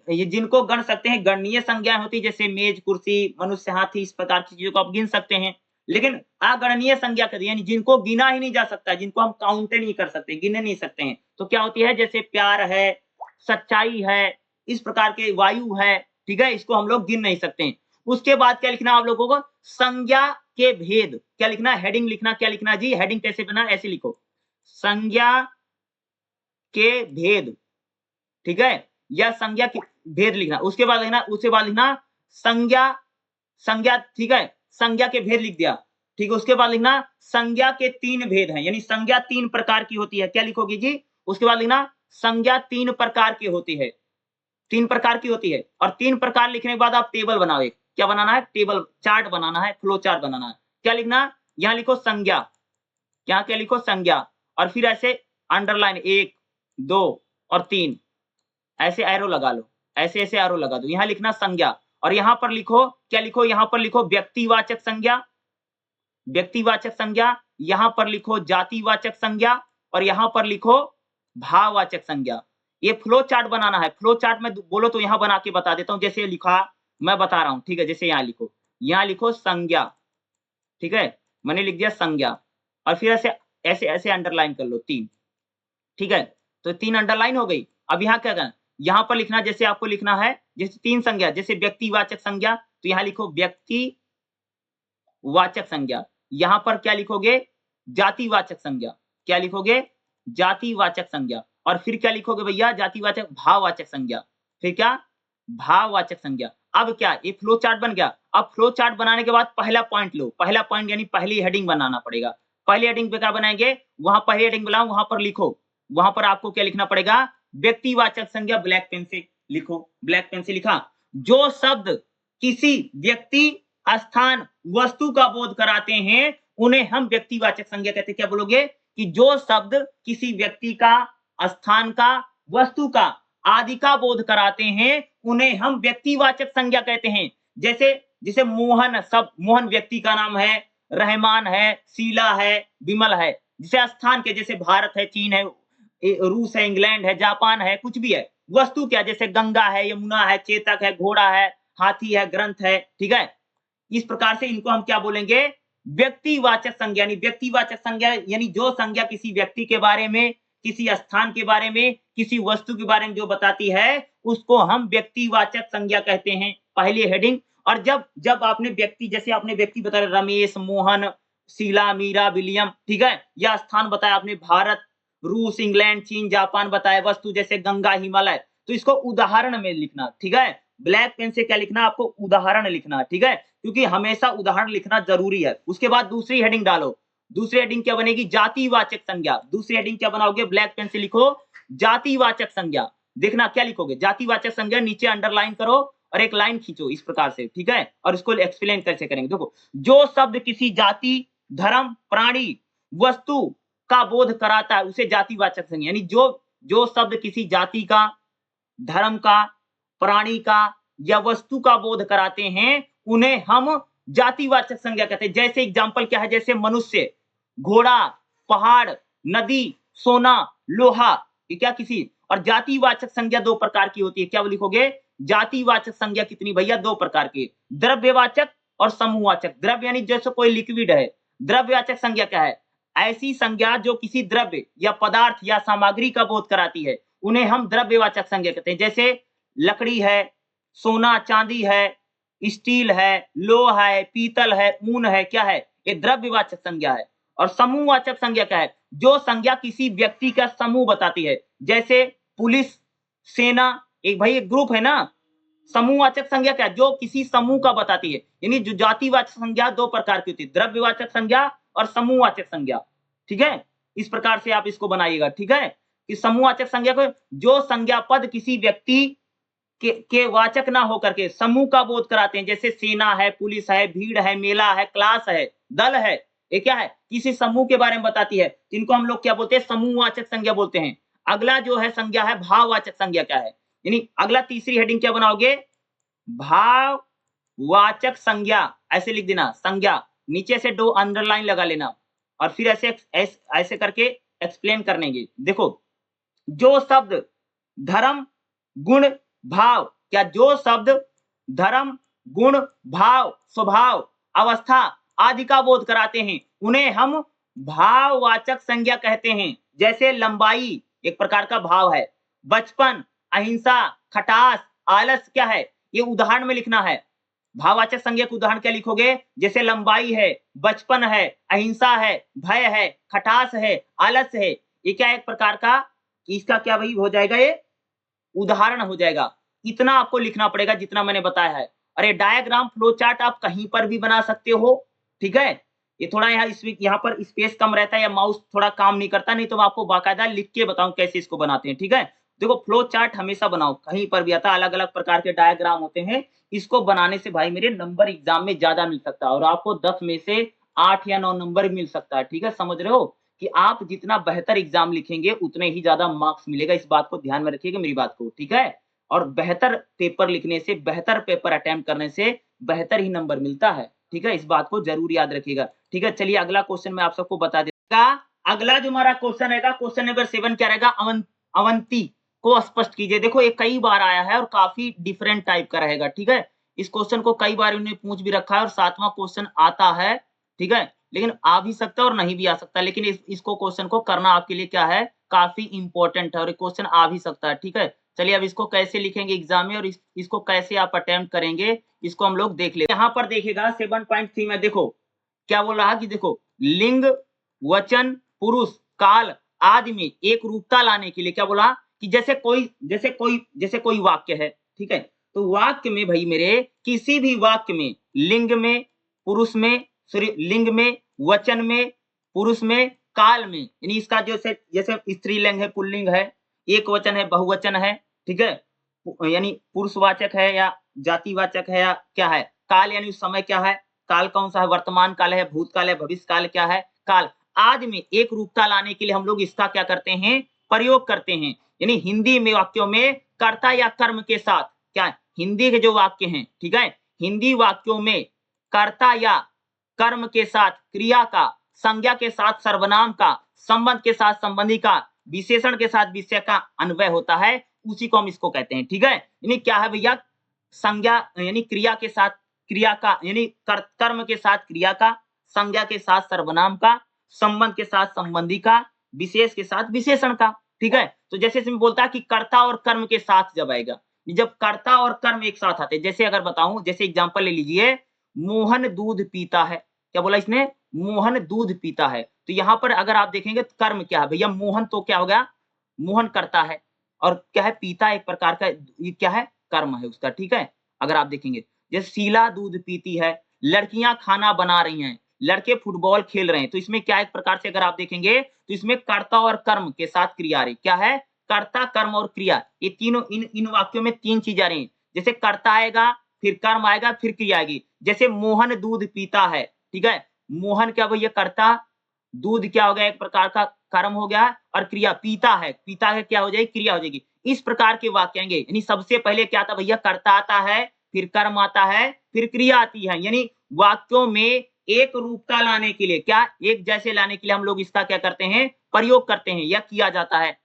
ये जिनको गण सकते हैं, गणनीय संज्ञाएं होती है, जैसे मेज, कुर्सी, मनुष्य, हाथी, इस प्रकार की चीजों को आप गिन सकते हैं। लेकिन अगणनीय संज्ञा कहते हैं, यानी जिनको गिना ही नहीं जा सकता, जिनको हम काउंट नहीं कर सकते, गिने नहीं सकते हैं, तो क्या होती है, जैसे प्यार है, सच्चाई है, इस प्रकार के, वायु है, ठीक है, इसको हम लोग गिन नहीं सकते हैं। उसके बाद क्या लिखना आप लोगों को, संज्ञा के भेद, क्या लिखना, हेडिंग लिखना, क्या लिखना जी, हेडिंग कैसे बना, ऐसे लिखो, संज्ञा के भेद, ठीक है, या संज्ञा के भेद लिखना। उसके बाद लिखना संज्ञा, संज्ञा, ठीक है, संज्ञा के भेद लिख दिया, ठीक है। उसके बाद लिखना संज्ञा के 3 भेद हैं, यानी संज्ञा 3 प्रकार की होती है, क्या लिखोगे जी। उसके बाद लिखना संज्ञा 3 प्रकार की होती है, 3 प्रकार की होती है। और 3 प्रकार लिखने के बाद आप टेबल बनाओ, एक क्या बनाना है, टेबल चार्ट बनाना है, फ्लो चार्ट बनाना है। क्या लिखना, यहां लिखो संज्ञा, यहाँ क्या लिखो, संज्ञा, और फिर ऐसे अंडरलाइन 1, 2 और 3 ऐसे एरो लगा लो, ऐसे ऐसे एरो लगा दो। यहां लिखना संज्ञा, और यहां पर लिखो, क्या लिखो, यहां पर लिखो व्यक्तिवाचक संज्ञा, व्यक्तिवाचक संज्ञा, यहां पर लिखो जातिवाचक संज्ञा, और यहां पर लिखो भाववाचक संज्ञा। ये फ्लो चार्ट बनाना है, फ्लो चार्ट में बोलो तो यहां बना के बता देता हूं, जैसे लिखा मैं बता रहा हूं, ठीक है। जैसे यहां लिखो संज्ञा, ठीक है, मैंने लिख दिया संज्ञा, और फिर ऐसे ऐसे ऐसे अंडरलाइन कर लो 3, ठीक है। तो 3 अंडरलाइन हो गई। अब यहाँ क्या करना, यहाँ पर लिखना, जैसे आपको लिखना है, जैसे 3 संज्ञा, जैसे व्यक्तिवाचक संज्ञा, तो यहाँ लिखो व्यक्तिवाचक संज्ञा। यहाँ पर क्या लिखोगे, जातिवाचक संज्ञा, क्या लिखोगे, जातिवाचक संज्ञा। और फिर क्या लिखोगे भैया, जातिवाचक, भाववाचक संज्ञा, फिर क्या, भाववाचक संज्ञा। अब क्या, ये फ्लो चार्ट बन गया। अब फ्लो चार्ट बनाने के बाद पहला पॉइंट लो, पहला पॉइंट यानी पहली हेडिंग बनाना पड़ेगा। पहली हेडिंग पे क्या बनाएंगे, वहां पहली हेडिंग बनाओ, वहां पर लिखो, वहां पर आपको क्या लिखना पड़ेगा, व्यक्तिवाचक संज्ञा, ब्लैक पेन से लिखो, ब्लैक पेन से लिखा, जो शब्द किसी व्यक्ति, स्थान, वस्तु का बोध कराते हैं उन्हें हम व्यक्तिवाचक संज्ञा कहते हैं। क्या बोलोगे, कि जो शब्द किसी व्यक्ति का, स्थान का, वस्तु का, आदि का बोध कराते हैं उन्हें हम व्यक्तिवाचक संज्ञा कहते हैं। जैसे मोहन, सब मोहन व्यक्ति का नाम है, रहमान है, शीला है, विमल है। जैसे स्थान के, जैसे भारत है, चीन है, रूस है, इंग्लैंड है, जापान है, कुछ भी है। वस्तु क्या, जैसे गंगा है, यमुना है, चेतक है, घोड़ा है, हाथी है, ग्रंथ है, ठीक है। इस प्रकार से इनको हम क्या बोलेंगे, व्यक्तिवाचक संज्ञा। यानी व्यक्तिवाचक संज्ञा यानी जो संज्ञा किसी व्यक्ति के बारे में, किसी स्थान के बारे में, किसी वस्तु के बारे में जो बताती है उसको हम व्यक्तिवाचक संज्ञा कहते हैं, पहली हेडिंग। और जब आपने व्यक्ति, जैसे आपने व्यक्ति बताया रमेश, मोहन, शीला, मीरा, विलियम, ठीक है, या स्थान बताया आपने भारत, रूस, इंग्लैंड, चीन, जापान बताया, वस्तु जैसे गंगा, हिमालय, तो इसको उदाहरण में लिखना, ठीक है। ब्लैक पेन से क्या लिखना, आपको उदाहरण लिखना, ठीक है, क्योंकि हमेशा उदाहरण लिखना जरूरी है। उसके बाद दूसरी हेडिंग डालो, दूसरी हेडिंग क्या बनेगी, जातिवाचक संज्ञा। दूसरी हेडिंग क्या बनाओगे, ब्लैक पेन से लिखो जातिवाचक संज्ञा। देखना क्या लिखोगे, जातिवाचक संज्ञा, नीचे अंडरलाइन करो और एक लाइन खींचो इस प्रकार से, ठीक है, और इसको एक्सप्लेन कैसे करेंगे। देखो, जो शब्द किसी जाति, धर्म, प्राणी, वस्तु का बोध कराता है उसे जातिवाचक संज्ञा, यानी जो शब्द किसी जाति का, धर्म का, प्राणी का या वस्तु का बोध कराते हैं उन्हें हम जातिवाचक संज्ञा कहते हैं। जैसे एग्जांपल क्या है, जैसे मनुष्य, घोड़ा, पहाड़, नदी, सोना, लोहा, ये क्या किसी, और जातिवाचक संज्ञा दो प्रकार की होती है। क्या लिखोगे, जातिवाचक संज्ञा कितनी भैया, दो प्रकार की, द्रव्यवाचक और समूहवाचक। द्रव्य यानी जैसे कोई लिक्विड है, द्रव्यवाचक संज्ञा क्या है, ऐसी संज्ञा जो किसी द्रव्य या पदार्थ या सामग्री का बोध कराती है उन्हें हम द्रव्यवाचक संज्ञा कहते हैं। जैसे लकड़ी है, सोना चांदी है, स्टील है, लोहा है, पीतल है, ऊन है, क्या है, ये द्रव्यवाचक संज्ञा है। और समूहवाचक संज्ञा क्या है, जो संज्ञा किसी व्यक्ति का समूह बताती है। जैसे पुलिस, सेना, एक भाई एक ग्रुप है ना। समूहवाचक संज्ञा क्या है, जो किसी समूह का बताती है। यानी जो जातिवाचक संज्ञा दो प्रकार की होती है, द्रव्यवाचक संज्ञा और समूहवाचक संज्ञा, ठीक है। इस प्रकार से आप इसको बनाइएगा, ठीक है, कि समूहवाचक संज्ञा को, जो संज्ञा पद किसी व्यक्ति के वाचक ना होकर के समूह का बोध कराते हैं। जैसे सेना है, पुलिस है, भीड़ है, मेला है, क्लास है, दल है, ये क्या है, किसी समूह के बारे में बताती है, जिनको हम लोग क्या बोलते हैं, समूहवाचक संज्ञा बोलते हैं। अगला जो है संज्ञा है भाववाचक संज्ञा, क्या है, यानी अगला तीसरी हेडिंग क्या बनाओगे, भाववाचक संज्ञा, ऐसे लिख देना संज्ञा, नीचे से दो अंडरलाइन लगा लेना और फिर ऐसे करके एक्सप्लेन करने की। देखो, जो शब्द धर्म, गुण, भाव, क्या जो शब्द धर्म, गुण, भाव, स्वभाव, अवस्था आदि का बोध कराते हैं उन्हें हम भाववाचक संज्ञा कहते हैं। जैसे लंबाई एक प्रकार का भाव है, बचपन, अहिंसा, खटास, आलस, क्या है, ये उदाहरण में लिखना है। भाववाचक संज्ञा के उदाहरण क्या लिखोगे, जैसे लंबाई है, बचपन है, अहिंसा है, भय है, खटास है, आलस है, ये क्या एक प्रकार का, इसका क्या भाई हो जाएगा, ये उदाहरण हो जाएगा। इतना आपको लिखना पड़ेगा जितना मैंने बताया है। अरे डायग्राम, फ्लो चार्ट आप कहीं पर भी बना सकते हो, ठीक है। ये थोड़ा यहाँ पर स्पेस कम रहता है या माउस थोड़ा काम नहीं करता, नहीं तो मैं आपको बाकायदा लिख के बताऊं कैसे इसको बनाते हैं, ठीक है। देखो, फ्लो चार्ट हमेशा बनाओ, कहीं पर भी आता, अलग अलग प्रकार के डायग्राम होते हैं, इसको बनाने से भाई मेरे नंबर एग्जाम में ज्यादा मिल सकता है और आपको 10 में से 8 या 9 नंबर मिल सकता है, ठीक है। समझ रहे हो कि आप जितना बेहतर एग्जाम लिखेंगे उतने ही ज्यादा मार्क्स मिलेगा, इस बात को ध्यान में रखिएगा मेरी बात को, ठीक है। और बेहतर पेपर लिखने से, बेहतर पेपर अटेम्प्ट करने से बेहतर ही नंबर मिलता है, ठीक है, इस बात को जरूर याद रखिएगा, ठीक है। चलिए अगला क्वेश्चन मैं आप सबको बता देगा। अगला जो हमारा क्वेश्चन रहेगा, क्वेश्चन नंबर 7 क्या रहेगा, अवंती को स्पष्ट कीजिए। देखो, ये कई बार आया है और काफी डिफरेंट टाइप का रहेगा, ठीक है। इस क्वेश्चन को कई बार उन्होंने पूछ भी रखा है और 7वां क्वेश्चन आता है, ठीक है, लेकिन आ भी सकता है और नहीं भी आ सकता, लेकिन इसको क्वेश्चन को करना आपके लिए क्या है, काफी इंपॉर्टेंट है और क्वेश्चन आ भी सकता है, ठीक है। चलिए अब इसको कैसे लिखेंगे एग्जाम में और इसको कैसे आप अटेम्प्ट करेंगे, इसको हम लोग देख लेते हैं। यहाँ पर देखिएगा 7.3 में देखो क्या बोल रहा है कि देखो, लिंग, वचन, पुरुष, काल आदि में एक रूपता लाने के लिए क्या बोला कि जैसे कोई वाक्य है, ठीक है, तो वाक्य में भाई मेरे, किसी भी वाक्य में लिंग में, पुरुष में, लिंग में, वचन में, पुरुष में, काल में, यानी इसका जैसे स्त्रीलिंग है, पुल्लिंग है, एक वचन है, बहुवचन है, ठीक है, यानी पुरुषवाचक है या जातिवाचक है या क्या है, काल यानी उस समय क्या है, काल कौन सा है, वर्तमान काल है, भूतकाल है, भविष्य काल, क्या है, काल आदि में एक रूपता लाने के लिए हम लोग इसका क्या करते हैं, प्रयोग करते हैं। यानी हिंदी में वाक्यों में कर्ता या कर्म के साथ, क्या हिंदी के जो वाक्य हैं, ठीक है, हिंदी वाक्यों में कर्ता या कर्म के साथ, क्रिया का, संज्ञा के साथ सर्वनाम का, संबंध के साथ संबंधी का, विशेषण के साथ विषय का अन्वय होता है, उसी को हम इसको कहते हैं, ठीक है। यानी क्या है भैया, संज्ञा यानी क्रिया के साथ क्रिया का, यानी कर्म के साथ क्रिया का, संज्ञा के साथ सर्वनाम का, संबंध के साथ संबंधी का, विशेष के साथ विशेषण का, ठीक है। तो जैसे इसमें बोलता है कि कर्ता और कर्म के साथ जब आएगा, जब कर्ता और कर्म एक साथ आते हैं, जैसे अगर बताऊं, जैसे एग्जांपल ले लीजिए, मोहन दूध पीता है, क्या बोला इसने, मोहन दूध पीता है, तो यहां पर अगर आप देखेंगे तो कर्म क्या है भैया, मोहन तो क्या हो गया, मोहन करता है, और क्या है, पीता एक प्रकार का, ये क्या है, कर्म है उसका, ठीक है। अगर आप देखेंगे जैसे शीला दूध पीती है, लड़कियां खाना बना रही हैं, लड़के फुटबॉल खेल रहे हैं, तो इसमें क्या एक प्रकार से अगर आप देखेंगे तो इसमें कर्ता और कर्म के साथ क्रिया आ रही, क्या है, कर्ता कर्म और क्रिया, ये तीनों इन इन वाक्यों में तीन चीजें आ रही हैं। जैसे कर्ता आएगा, फिर कर्म आएगा, फिर क्रिया आएगी। जैसे मोहन दूध पीता है, ठीक है, मोहन क्या भैया कर्ता, दूध क्या हो गया एक प्रकार का कर्म हो गया, और क्रिया पीता है, पीता है क्या हो जाएगी, क्रिया हो जाएगी। इस प्रकार के वाक्य आएंगे, यानी सबसे पहले क्या आता भैया, कर्ता आता है, फिर कर्म आता है, फिर क्रिया आती है। यानी वाक्यों में एक रूपता लाने के लिए, क्या एक जैसे लाने के लिए हम लोग इसका क्या करते हैं, प्रयोग करते हैं या किया जाता है।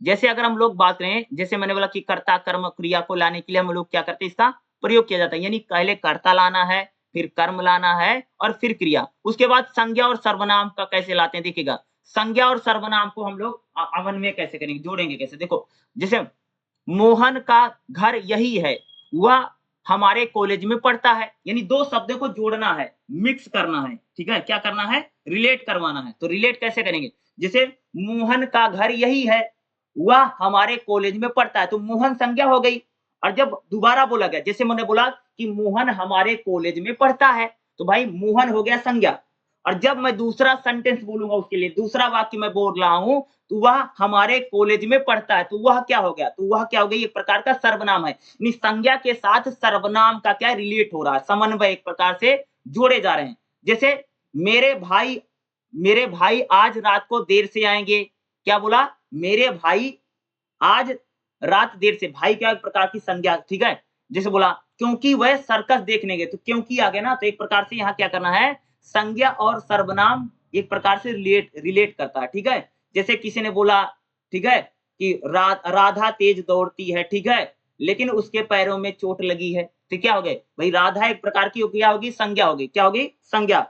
जैसे अगर हम लोग बात करें, जैसे मैंने बोला कि कर्ता कर्म क्रिया को लाने के लिए हम लोग क्या करते हैं, इसका प्रयोग किया जाता है। यानी पहले कर्ता लाना है, फिर कर्म लाना है और फिर क्रिया। उसके बाद संज्ञा और सर्वनाम का कैसे लाते हैं, देखिएगा संज्ञा और सर्वनाम को हम लोग अवन्वय कैसे करेंगे, जोड़ेंगे कैसे, देखो जैसे मोहन का घर यही है, वह हमारे कॉलेज में पढ़ता है, यानी दो शब्दों को जोड़ना है, मिक्स करना है, ठीक है, क्या करना है, रिलेट करवाना है। तो रिलेट कैसे करेंगे, जैसे मोहन का घर यही है, वह हमारे कॉलेज में पढ़ता है, तो मोहन संज्ञा हो गई। और जब दोबारा बोला गया, जैसे मैंने बोला कि मोहन हमारे कॉलेज में पढ़ता है, तो भाई मोहन हो गया संज्ञा। और जब मैं दूसरा सेंटेंस बोलूंगा, उसके लिए दूसरा वाक्य मैं बोल रहा हूं, तो वह हमारे कॉलेज में पढ़ता है, तो वह क्या हो गया, तो वह क्या हो गई, एक प्रकार का सर्वनाम है। यानी संज्ञा के साथ सर्वनाम का क्या रिलेट हो रहा है, समन्वय एक प्रकार से जोड़े जा रहे हैं। जैसे मेरे भाई आज रात को देर से आएंगे, क्या बोला, मेरे भाई आज रात देर से, भाई क्या एक प्रकार की संज्ञा, ठीक है। जैसे बोला क्योंकि वह सर्कस देखने गए, तो क्योंकि आ गया ना, तो एक प्रकार से यहाँ क्या करना है, संज्ञा और सर्वनाम एक प्रकार से रिलेट करता है, ठीक है। जैसे किसी ने बोला, ठीक है, कि राधा तेज दौड़ती है, ठीक है, लेकिन उसके पैरों में चोट लगी है, तो क्या हो गए भाई, राधा एक प्रकार की क्या होगी, संज्ञा होगी, क्या होगी, संज्ञा।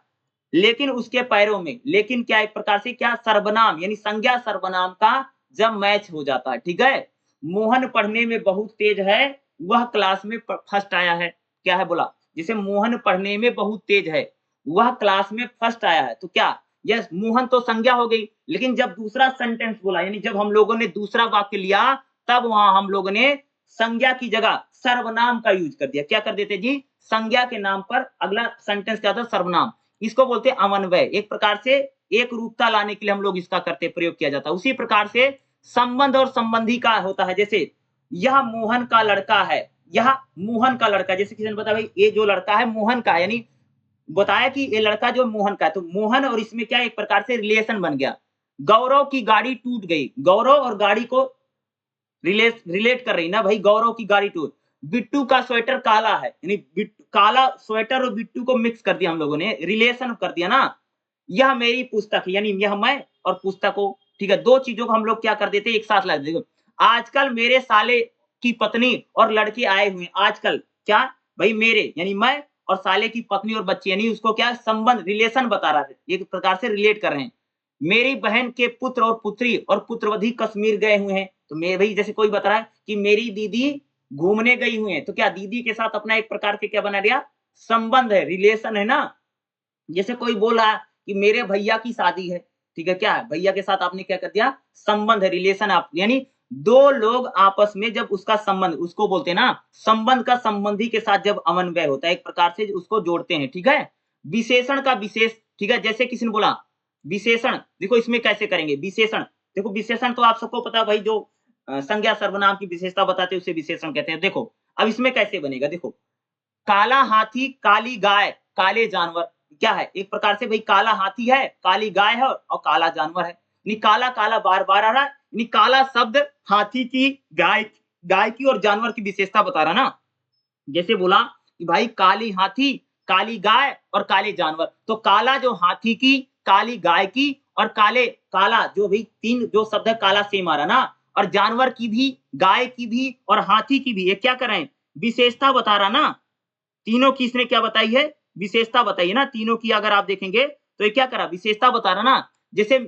लेकिन उसके पैरों में, लेकिन क्या एक प्रकार से क्या, सर्वनाम, यानी संज्ञा सर्वनाम का जब मैच हो जाता है, ठीक है। मोहन पढ़ने में बहुत तेज है, वह क्लास में फर्स्ट आया है, क्या है बोला, जैसे मोहन पढ़ने में बहुत तेज है, वह क्लास में फर्स्ट आया है, तो क्या, यस मोहन तो संज्ञा हो गई। लेकिन जब दूसरा सेंटेंस बोला, यानी जब हम लोगों ने दूसरा वाक्य लिया, तब वहां हम लोगों ने संज्ञा की जगह सर्वनाम का यूज कर दिया, क्या कर देते जी, संज्ञा के नाम पर अगला सेंटेंस क्या था, सर्वनाम। इसको बोलते हैं अवन्वय, एक प्रकार से एक रूपता लाने के लिए हम लोग इसका करते, प्रयोग किया जाता है। उसी प्रकार से संबंध और संबंधी का होता है, जैसे यह मोहन का लड़का है, यह मोहन का लड़का, जैसे किसी ने बताया भाई ये जो लड़का है मोहन का है, यानी बताया कि ये लड़का जो मोहन का है, तो मोहन और इसमें क्या एक प्रकार से रिलेशन बन गया। गौरव की गाड़ी टूट गई, गौरव और गाड़ी को रिलेट कर रही ना भाई, गौरव की गाड़ी टूट, बिट्टू का स्वेटर काला है, यानी काला स्वेटर और बिट्टू को मिक्स कर दिया हम लोगों ने, रिलेशन कर दिया ना। यह मेरी पुस्तक है, यानी यह मैं और पुस्तक हो, ठीक है, दो चीजों को हम लोग क्या कर देते एक साथ ला देते। आजकल मेरे साले की पत्नी और लड़के आए हुए, आजकल क्या भाई, मेरे यानी मैं और साले की पत्नी और बच्चे, यानी उसको क्या संबंध, रिलेशन बता रहा है, एक प्रकार से रिलेट कर रहे हैं। मेरी बहन के पुत्र और पुत्री और पुत्रवधि कश्मीर गए हुए हैं, तो मेरे भाई जैसे कोई बता रहा है कि मेरी दीदी घूमने गई हुई है, तो क्या दीदी के साथ अपना एक प्रकार से क्या बना दिया, संबंध है, रिलेशन है ना। जैसे कोई बोल रहा है कि मेरे भैया की शादी है, ठीक है, क्या है, भैया के साथ आपने क्या कर दिया, संबंध है, रिलेशन आप, यानी दो लोग आपस में जब उसका संबंध, उसको बोलते हैं ना, संबंध का संबंधी के साथ जब अवन्वय होता है, एक प्रकार से उसको जोड़ते हैं, ठीक है। विशेषण का विशेष, ठीक है, जैसे किसी ने बोला विशेषण, देखो इसमें कैसे करेंगे विशेषण, देखो विशेषण तो आप सबको पता भाई, जो संज्ञा सर्वनाम की विशेषता बताते हैं उसे विशेषण कहते हैं। देखो अब इसमें कैसे बनेगा, देखो काला हाथी, काली गाय, काले जानवर, क्या है एक प्रकार से भाई, काला हाथी है, काली गाय है और काला जानवर है, यानी काला काला बार बार आ रहा है, यानी काला शब्द हाथी की, गाय की और जानवर की विशेषता बता रहा ना। जैसे बोला कि भाई काली हाथी, काली गाय और काले जानवर, तो काला जो हाथी की, काली गाय की और काला जो भी तीन जो शब्द है काला सेम आ रहा ना, और जानवर की भी, गाय की भी और हाथी की भी, ये क्या कर रहे हैं, विशेषता बता रहा ना। तीनों की इसने क्या बताई है, विशेषता बताई है ना, तीनों की अगर आप देखेंगे तो ये क्या करा, विशेषता बता रहा ना। जैसे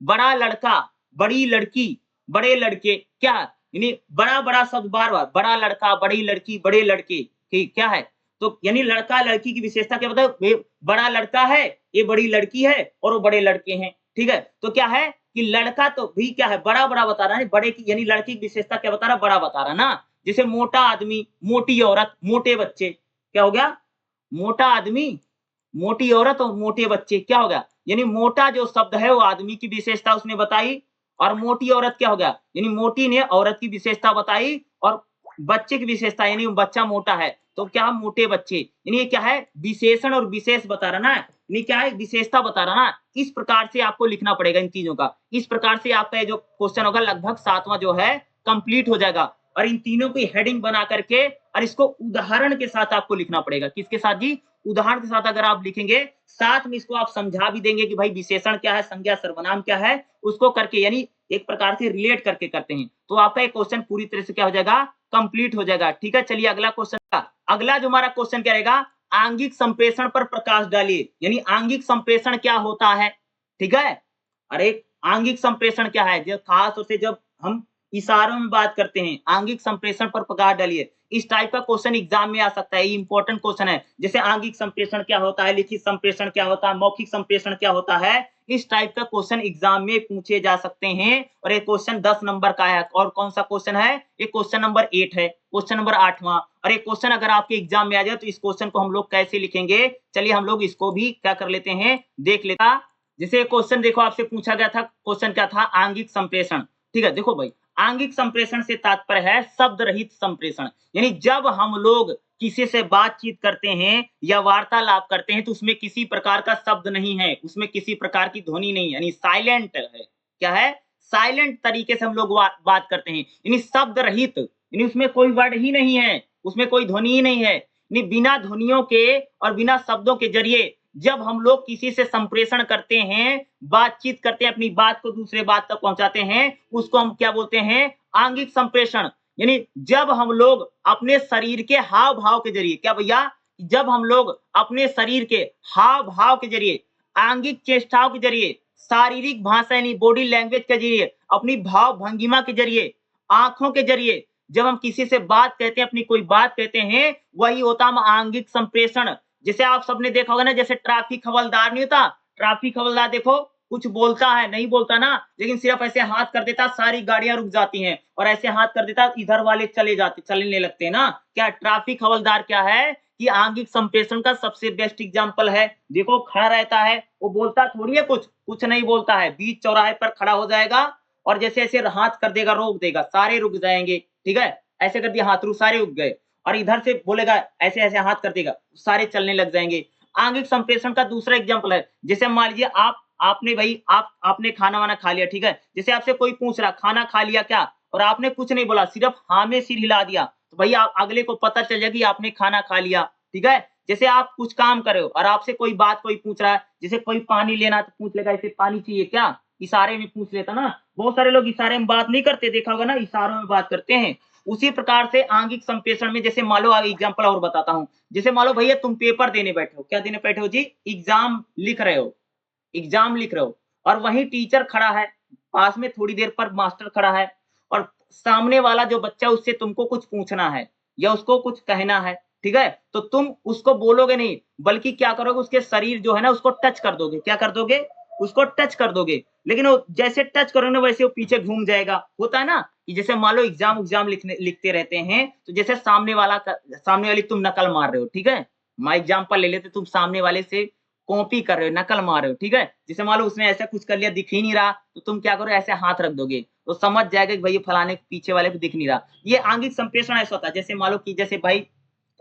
बड़ा लड़का, बड़ी लड़की, बड़े लड़के, क्या यानी बड़ा बड़ा शब्द बार बार, बड़ा लड़का, बड़ी लड़की, बड़े लड़के, ठीक क्या है, तो यानी लड़का लड़की की विशेषता क्या बताए, बड़ा लड़का है, ये बड़ी लड़की है और वो बड़े लड़के हैं, ठीक है। तो क्या है कि लड़का तो भी क्या है, बड़ा बड़ा बता रहा है, बड़े की यानी लड़की की विशेषता क्या बता रहा, बड़ा बता रहा ना। जैसे मोटा आदमी, मोटी औरत, मोटे बच्चे, क्या हो गया? मोटा आदमी, मोटी औरत और मोटे बच्चे, क्या हो गया? यानी मोटा जो शब्द है वो आदमी की विशेषता उसने बताई और मोटी औरत क्या हो गया? यानी मोटी ने औरत की विशेषता बताई और बच्चे की विशेषता यानी बच्चा मोटा है, तो क्या मोटे बच्चे, यानी ये क्या है? विशेषण और विशेष बता रहा ना, यानी क्या है? विशेषता बता रहा ना। इस प्रकार से आपको लिखना पड़ेगा इन चीज़ों का। इस प्रकार से आपका ये जो क्वेश्चन होगा लगभग 7वां जो है कंप्लीट हो जाएगा और इन तीनों की हेडिंग बना करके और इसको उदाहरण के साथ आपको लिखना पड़ेगा। किसके साथ जी? उदाहरण के साथ अगर आप लिखेंगे, साथ में इसको आप समझा भी देंगे कि भाई विशेषण क्या है, संज्ञा सर्वनाम क्या है, उसको करके यानी एक प्रकार से रिलेट करके करते हैं। तो आपका ये क्वेश्चन पूरी तरह से क्या हो जाएगा? कंप्लीट हो जाएगा। ठीक है, चलिए अगला क्वेश्चन का अगला जो हमारा क्वेश्चन क्या रहेगा? आंगिक संप्रेषण पर प्रकाश डालिए, यानी आंगिक संप्रेषण क्या होता है? ठीक है? अरे आंगिक संप्रेषण क्या है? जब खास तौर से जब हम इशारों में बात करते हैं, आंगिक संप्रेषण पर प्रकाश डालिए। इस टाइप का क्वेश्चन एग्जाम में आ सकता है, ये इंपॉर्टेंट क्वेश्चन है। जैसे आंगिक संप्रेषण क्या होता है, लिखित संप्रेषण क्या होता है, मौखिक संप्रेषण क्या होता है, इस टाइप का क्वेश्चन एग्जाम में पूछे जा सकते हैं और ये क्वेश्चन 10 नंबर का है। और कौन सा क्वेश्चन है? ये क्वेश्चन नंबर 8 है, क्वेश्चन नंबर 8वां। और ये क्वेश्चन अगर आपके एग्जाम में आ जाए तो इस क्वेश्चन को हम लोग कैसे लिखेंगे? चलिए हम लोग इसको भी क्या कर लेते हैं, देख लेता। जैसे क्वेश्चन देखो आपसे पूछा गया था, क्वेश्चन क्या था? आंगिक संप्रेषण। ठीक है, देखो भाई, आंगिक संप्रेषण से तात्पर्य है शब्द रहित संप्रेषण, यानी जब हम लोग किसी से बातचीत करते हैं या वार्तालाप करते हैं तो उसमें किसी प्रकार का शब्द नहीं है, उसमें किसी प्रकार की ध्वनि नहीं है, यानी साइलेंट है। क्या है? साइलेंट तरीके से हम लोग बात करते हैं, यानी शब्द रहित, यानी उसमें कोई वर्ड ही नहीं है, उसमें कोई ध्वनि ही नहीं है, यानी बिना ध्वनियों के और बिना शब्दों के जरिए जब हम लोग किसी से संप्रेषण करते हैं, बातचीत करते हैं, अपनी बात को दूसरे बात तक पहुंचाते हैं, उसको हम क्या बोलते हैं? आंगिक संप्रेषण। यानी जब हम लोग अपने शरीर के हाव भाव के जरिए, क्या भैया? जब हम लोग अपने शरीर के हाव भाव के जरिए, आंगिक चेष्टाओं के जरिए, शारीरिक भाषा यानी बॉडी लैंग्वेज के जरिए, अपनी भाव भंगिमा के जरिए, आंखों के जरिए जब हम किसी से बात कहते हैं, अपनी कोई बात कहते हैं, वही होता है आंगिक संप्रेषण। जैसे आप सबने देखा होगा ना, जैसे ट्रैफिक हवलदार नहीं होता, ट्रैफिक हवलदार देखो कुछ बोलता है, नहीं बोलता ना, लेकिन सिर्फ ऐसे हाथ कर देता, सारी गाड़ियां रुक जाती हैं और ऐसे हाथ कर देता, इधर वाले चलने लगते हैं ना। क्या ट्रैफिक हवलदार क्या है? कि आंगिक संप्रेषण का सबसे बेस्ट एग्जांपल है। देखो खड़ा रहता है, वो बोलता थोड़ी है, कुछ नहीं बोलता है, बीच चौराहे पर खड़ा हो जाएगा और जैसे ऐसे हाथ कर देगा, रोक देगा, सारे रुक जाएंगे। ठीक है, ऐसे कर दिया हाथ, रू सारे रुक गए और इधर से बोलेगा, ऐसे ऐसे हाथ कर देगा, सारे चलने लग जाएंगे। आंगिक संप्रेषण का दूसरा एग्जांपल है, जैसे मान लीजिए आपने भाई आपने खाना वाना खा लिया। ठीक है, जैसे आपसे कोई पूछ रहा खाना खा लिया क्या, और आपने कुछ नहीं बोला, सिर्फ हाँ में सिर हिला दिया, तो भैया अगले को पता चल जाएगा कि आपने खाना खा लिया। ठीक है, जैसे आप कुछ काम कर रहे हो और आपसे कोई बात कोई पूछ रहा है, जैसे कोई पानी लेना तो पूछ लेगा, ऐसे पानी चाहिए क्या, इशारे में पूछ लेता ना। बहुत सारे लोग इशारे में बात नहीं करते, देखा होगा ना, इशारों में बात करते हैं। उसी प्रकार से आंगिक संप्रेषण में, जैसे मान लो एग्जांपल और बताता हूं, जैसे मान लो भैया तुम पेपर देने बैठे हो, क्या देने बैठे हो जी? एग्जाम लिख रहे हो, एग्जाम लिख रहे हो और वहीं टीचर खड़ा है, पास में थोड़ी देर पर मास्टर खड़ा है और सामने वाला जो बच्चा उससे तुमको कुछ पूछना है या उसको कुछ कहना है। ठीक है, तो तुम उसको बोलोगे नहीं, बल्कि क्या करोगे, उसके शरीर जो है ना उसको टच कर दोगे। क्या कर दोगे? उसको टच कर दोगे। लेकिन वो जैसे टच करोगे ना वैसे वो पीछे घूम जाएगा। होता है ना कि जैसे मान लो एग्जाम लिखते रहते हैं, तो जैसे सामने वाली तुम नकल मार रहे हो। ठीक है, मैं एग्जाम्पल ले लेते, तुम सामने वाले से कॉपी कर रहे हो, नकल मार रहे हो। ठीक है, जैसे मान लो उसने ऐसा कुछ कर लिया, दिख ही नहीं रहा, तो तुम क्या करो, ऐसे हाथ रख दोगे, तो समझ जाएगा कि भाई फलाने पीछे वाले को दिख नहीं रहा। ये आंगिक संप्रेषण ऐसा होता है। जैसे मान लो कि जैसे भाई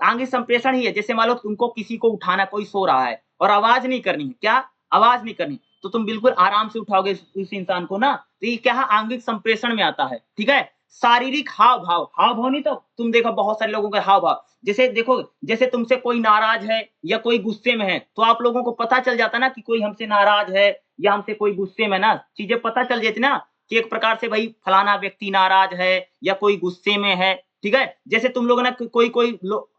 आंगिक संप्रेषण ही है, जैसे मान लो तुमको किसी को उठाना, कोई सो रहा है और आवाज नहीं करनी है, क्या आवाज नहीं करनी, तो तुम बिल्कुल आराम से उठाओगे उस इंसान को ना, तो ये क्या है, आंगिक संप्रेषण में आता है। ठीक है, शारीरिक हाव भाव नहीं, तो तुम देखो बहुत सारे लोगों के हाव भाव, जैसे देखो, जैसे तुमसे कोई नाराज है या कोई गुस्से में है, तो आप लोगों को पता चल जाता ना कि कोई हमसे नाराज है या हमसे कोई गुस्से में ना, चीजें पता चल जाती ना कि एक प्रकार से भाई फलाना व्यक्ति नाराज है या कोई गुस्से में है। ठीक है, जैसे तुम लोग ना कोई कोई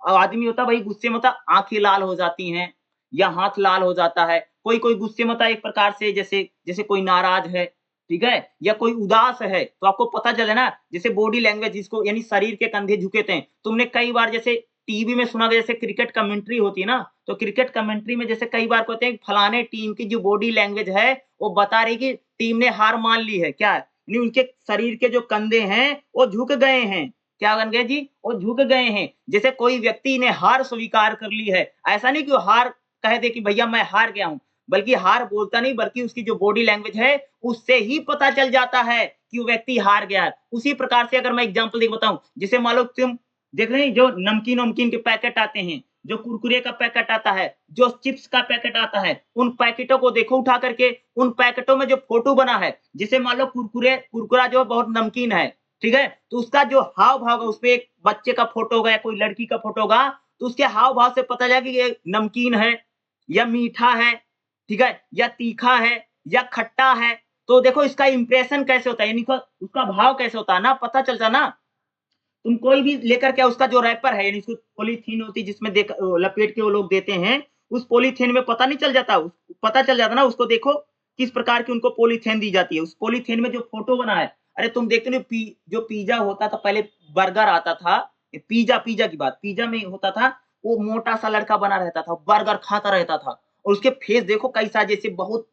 आदमी होता भाई गुस्से में होता, आंखें लाल हो जाती हैं या हाथ लाल हो जाता है, कोई कोई गुस्से में होता है एक प्रकार से, जैसे जैसे कोई नाराज है। ठीक है, या कोई उदास है, तो आपको पता चले ना, जैसे बॉडी लैंग्वेज जिसको, यानी शरीर के कंधे झुके थे। तुमने कई बार जैसे टीवी में सुना, जैसे क्रिकेट कमेंट्री होती है ना, तो क्रिकेट कमेंट्री में जैसे कई बार कहते हैं फलाने टीम की जो बॉडी लैंग्वेज है वो बता रही कि टीम ने हार मान ली है, क्या है, उनके शरीर के जो कंधे हैं वो झुक गए हैं। क्या बन गए जी? वो झुक गए हैं। जैसे कोई व्यक्ति ने हार स्वीकार कर ली है, ऐसा नहीं कि वो हार कह दे कि भैया मैं हार गया हूँ, बल्कि हार बोलता नहीं, बल्कि उसकी जो बॉडी लैंग्वेज है, उससे ही पता चल जाता है कि वो व्यक्ति हार गया है। उसी प्रकार से अगर मैं एग्जांपल देके बताऊँ, जैसे मान लो तुम देख रहे हैं जो नमकीन-वमकीन के पैकेट आते हैं, जो कुरकुरे का पैकेट आता है, जो चिप्स का पैकेट आता है, उन पैकेटों को देखो उठा करके, उन पैकेटों में जो फ़ोटो बना है, जैसे मान लो कुरकुरा जो बहुत नमकीन है, ठीक है? तो उसका जो हाव-भाव है, उसपे एक बच्चे का फ़ोटो होगा या कोई लड़की का फ़ोटो होगा, तो उसके हाव-भाव से पता चलेगा कि ये नमकीन है या मीठा है, ठीक है? या तीखा है या खट्टा है। तो देखो इसका इंप्रेशन कैसे होता है, यानी क उसका भाव कैसे होता है ना, पता चलता है ना। तुम कोई भी लेकर के उसका जो रैपर है यानी उसको पॉलीथीन होती है जिसमें लपेट के वो लोग देते हैं, उस पॉलीथीन में पता नहीं चल जाता, पता चल जाता ना, उसको देखो किस प्रकार की उनको पॉलीथीन दी जाती है। उस पॉलीथीन में जो फोटो बना है, अरे तुम देखते नहीं जो पिज़्ज़ा होता था पहले, बर्गर आता था, पिज़्ज़ा पिज़्ज़ा की बात, पिज़्ज़ा में होता था, वो मोटा सा लड़का बना रहता था, बर्गर खाता रहता था और उसके फेस देखो कैसा जैसे बहुत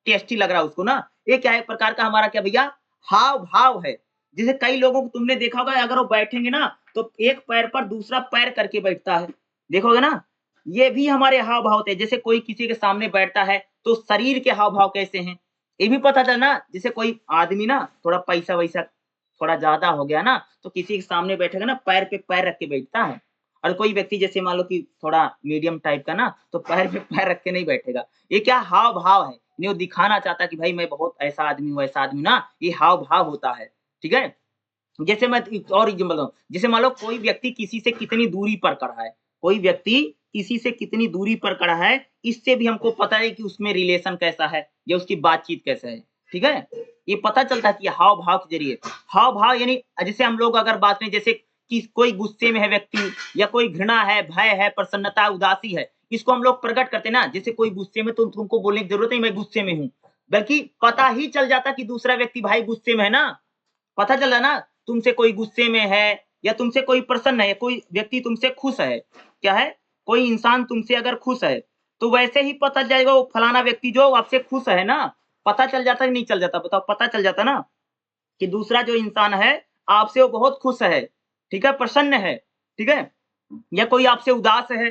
टेस्टी लग रहा है उसको ना। ये क्या है, एक प्रकार का हमारा क्या भैया हाव-भाव है। जैसे कई लोगों को तुमने देखा होगा, अगर वो बैठेंगे ना तो एक पैर पर दूसरा पैर करके बैठता है। देखोगे ना? ये भी हमारे हाव-भाव होते हैं। जैसे कोई किसी के सामने बैठता है तो शरीर के हाव-भाव कैसे हैं, ये भी पता चला ना। जैसे कोई आदमी ना थोड़ा पैसा-वैसा थोड़ा ज़्यादा हो गया ना, तो किसी के सामने बैठेगा ना, पैर पे पैर रख के बैठता है। और कोई व्यक्ति जैसे मान लो कि थोड़ा मीडियम टाइप का ना, तो पैर पे पैर रख के नहीं बैठेगा। ये क्या हाव-भाव है। नहीं वो दिखाना चाहता है कि भाई मैं बहुत ऐसा आदमी हूँ, वैसा आदमी हूँ ना, ये हाव-भाव होता है। ठीक है? जैसे मैं एक और एग्जाम्पल दूँ, जैसे मान लो कोई व्यक्ति किसी से कितनी दूरी पर खड़ा है, कोई व्यक्ति किसी से कितनी दूरी पर खड़ा है, इससे भी हमको पता है कि उसमें रिलेशन कैसा है या उसकी बातचीत कैसा है, ठीक है? ये पता चलता है कि हाव-भाव के ज़रिए। हाव-भाव यानी जैसे हम लोग अगर बात करें, जैसे कि कोई गुस्से में है व्यक्ति या कोई घृणा है, भय है, प्रसन्नता, उदासी है, इसको हम लोग प्रकट करते हैं ना। जैसे कोई गुस्से में, तुमको बोलने की ज़रूरत नहीं मैं गुस्से में हूँ, बल्कि पता ही चल जाता कि दूसरा व्यक्ति भाई गुस्से में है ना। पता चला ना, तुमसे कोई गुस्से में है या तुमसे कोई प्रसन्न है या कोई व्यक्ति तुमसे खुश है, क्या है, कोई इंसान तुमसे अगर खुश है, तो वैसे ही पता चल जाएगा वो फलाना व्यक्ति जो आपसे खुश है ना। पता चल जाता है, नहीं चल जाता, बताओ? पता चल जाता ना कि दूसरा जो इंसान है आपसे वो बहुत खुश है, ठीक है, प्रसन्न है, ठीक है, या कोई आपसे उदास है।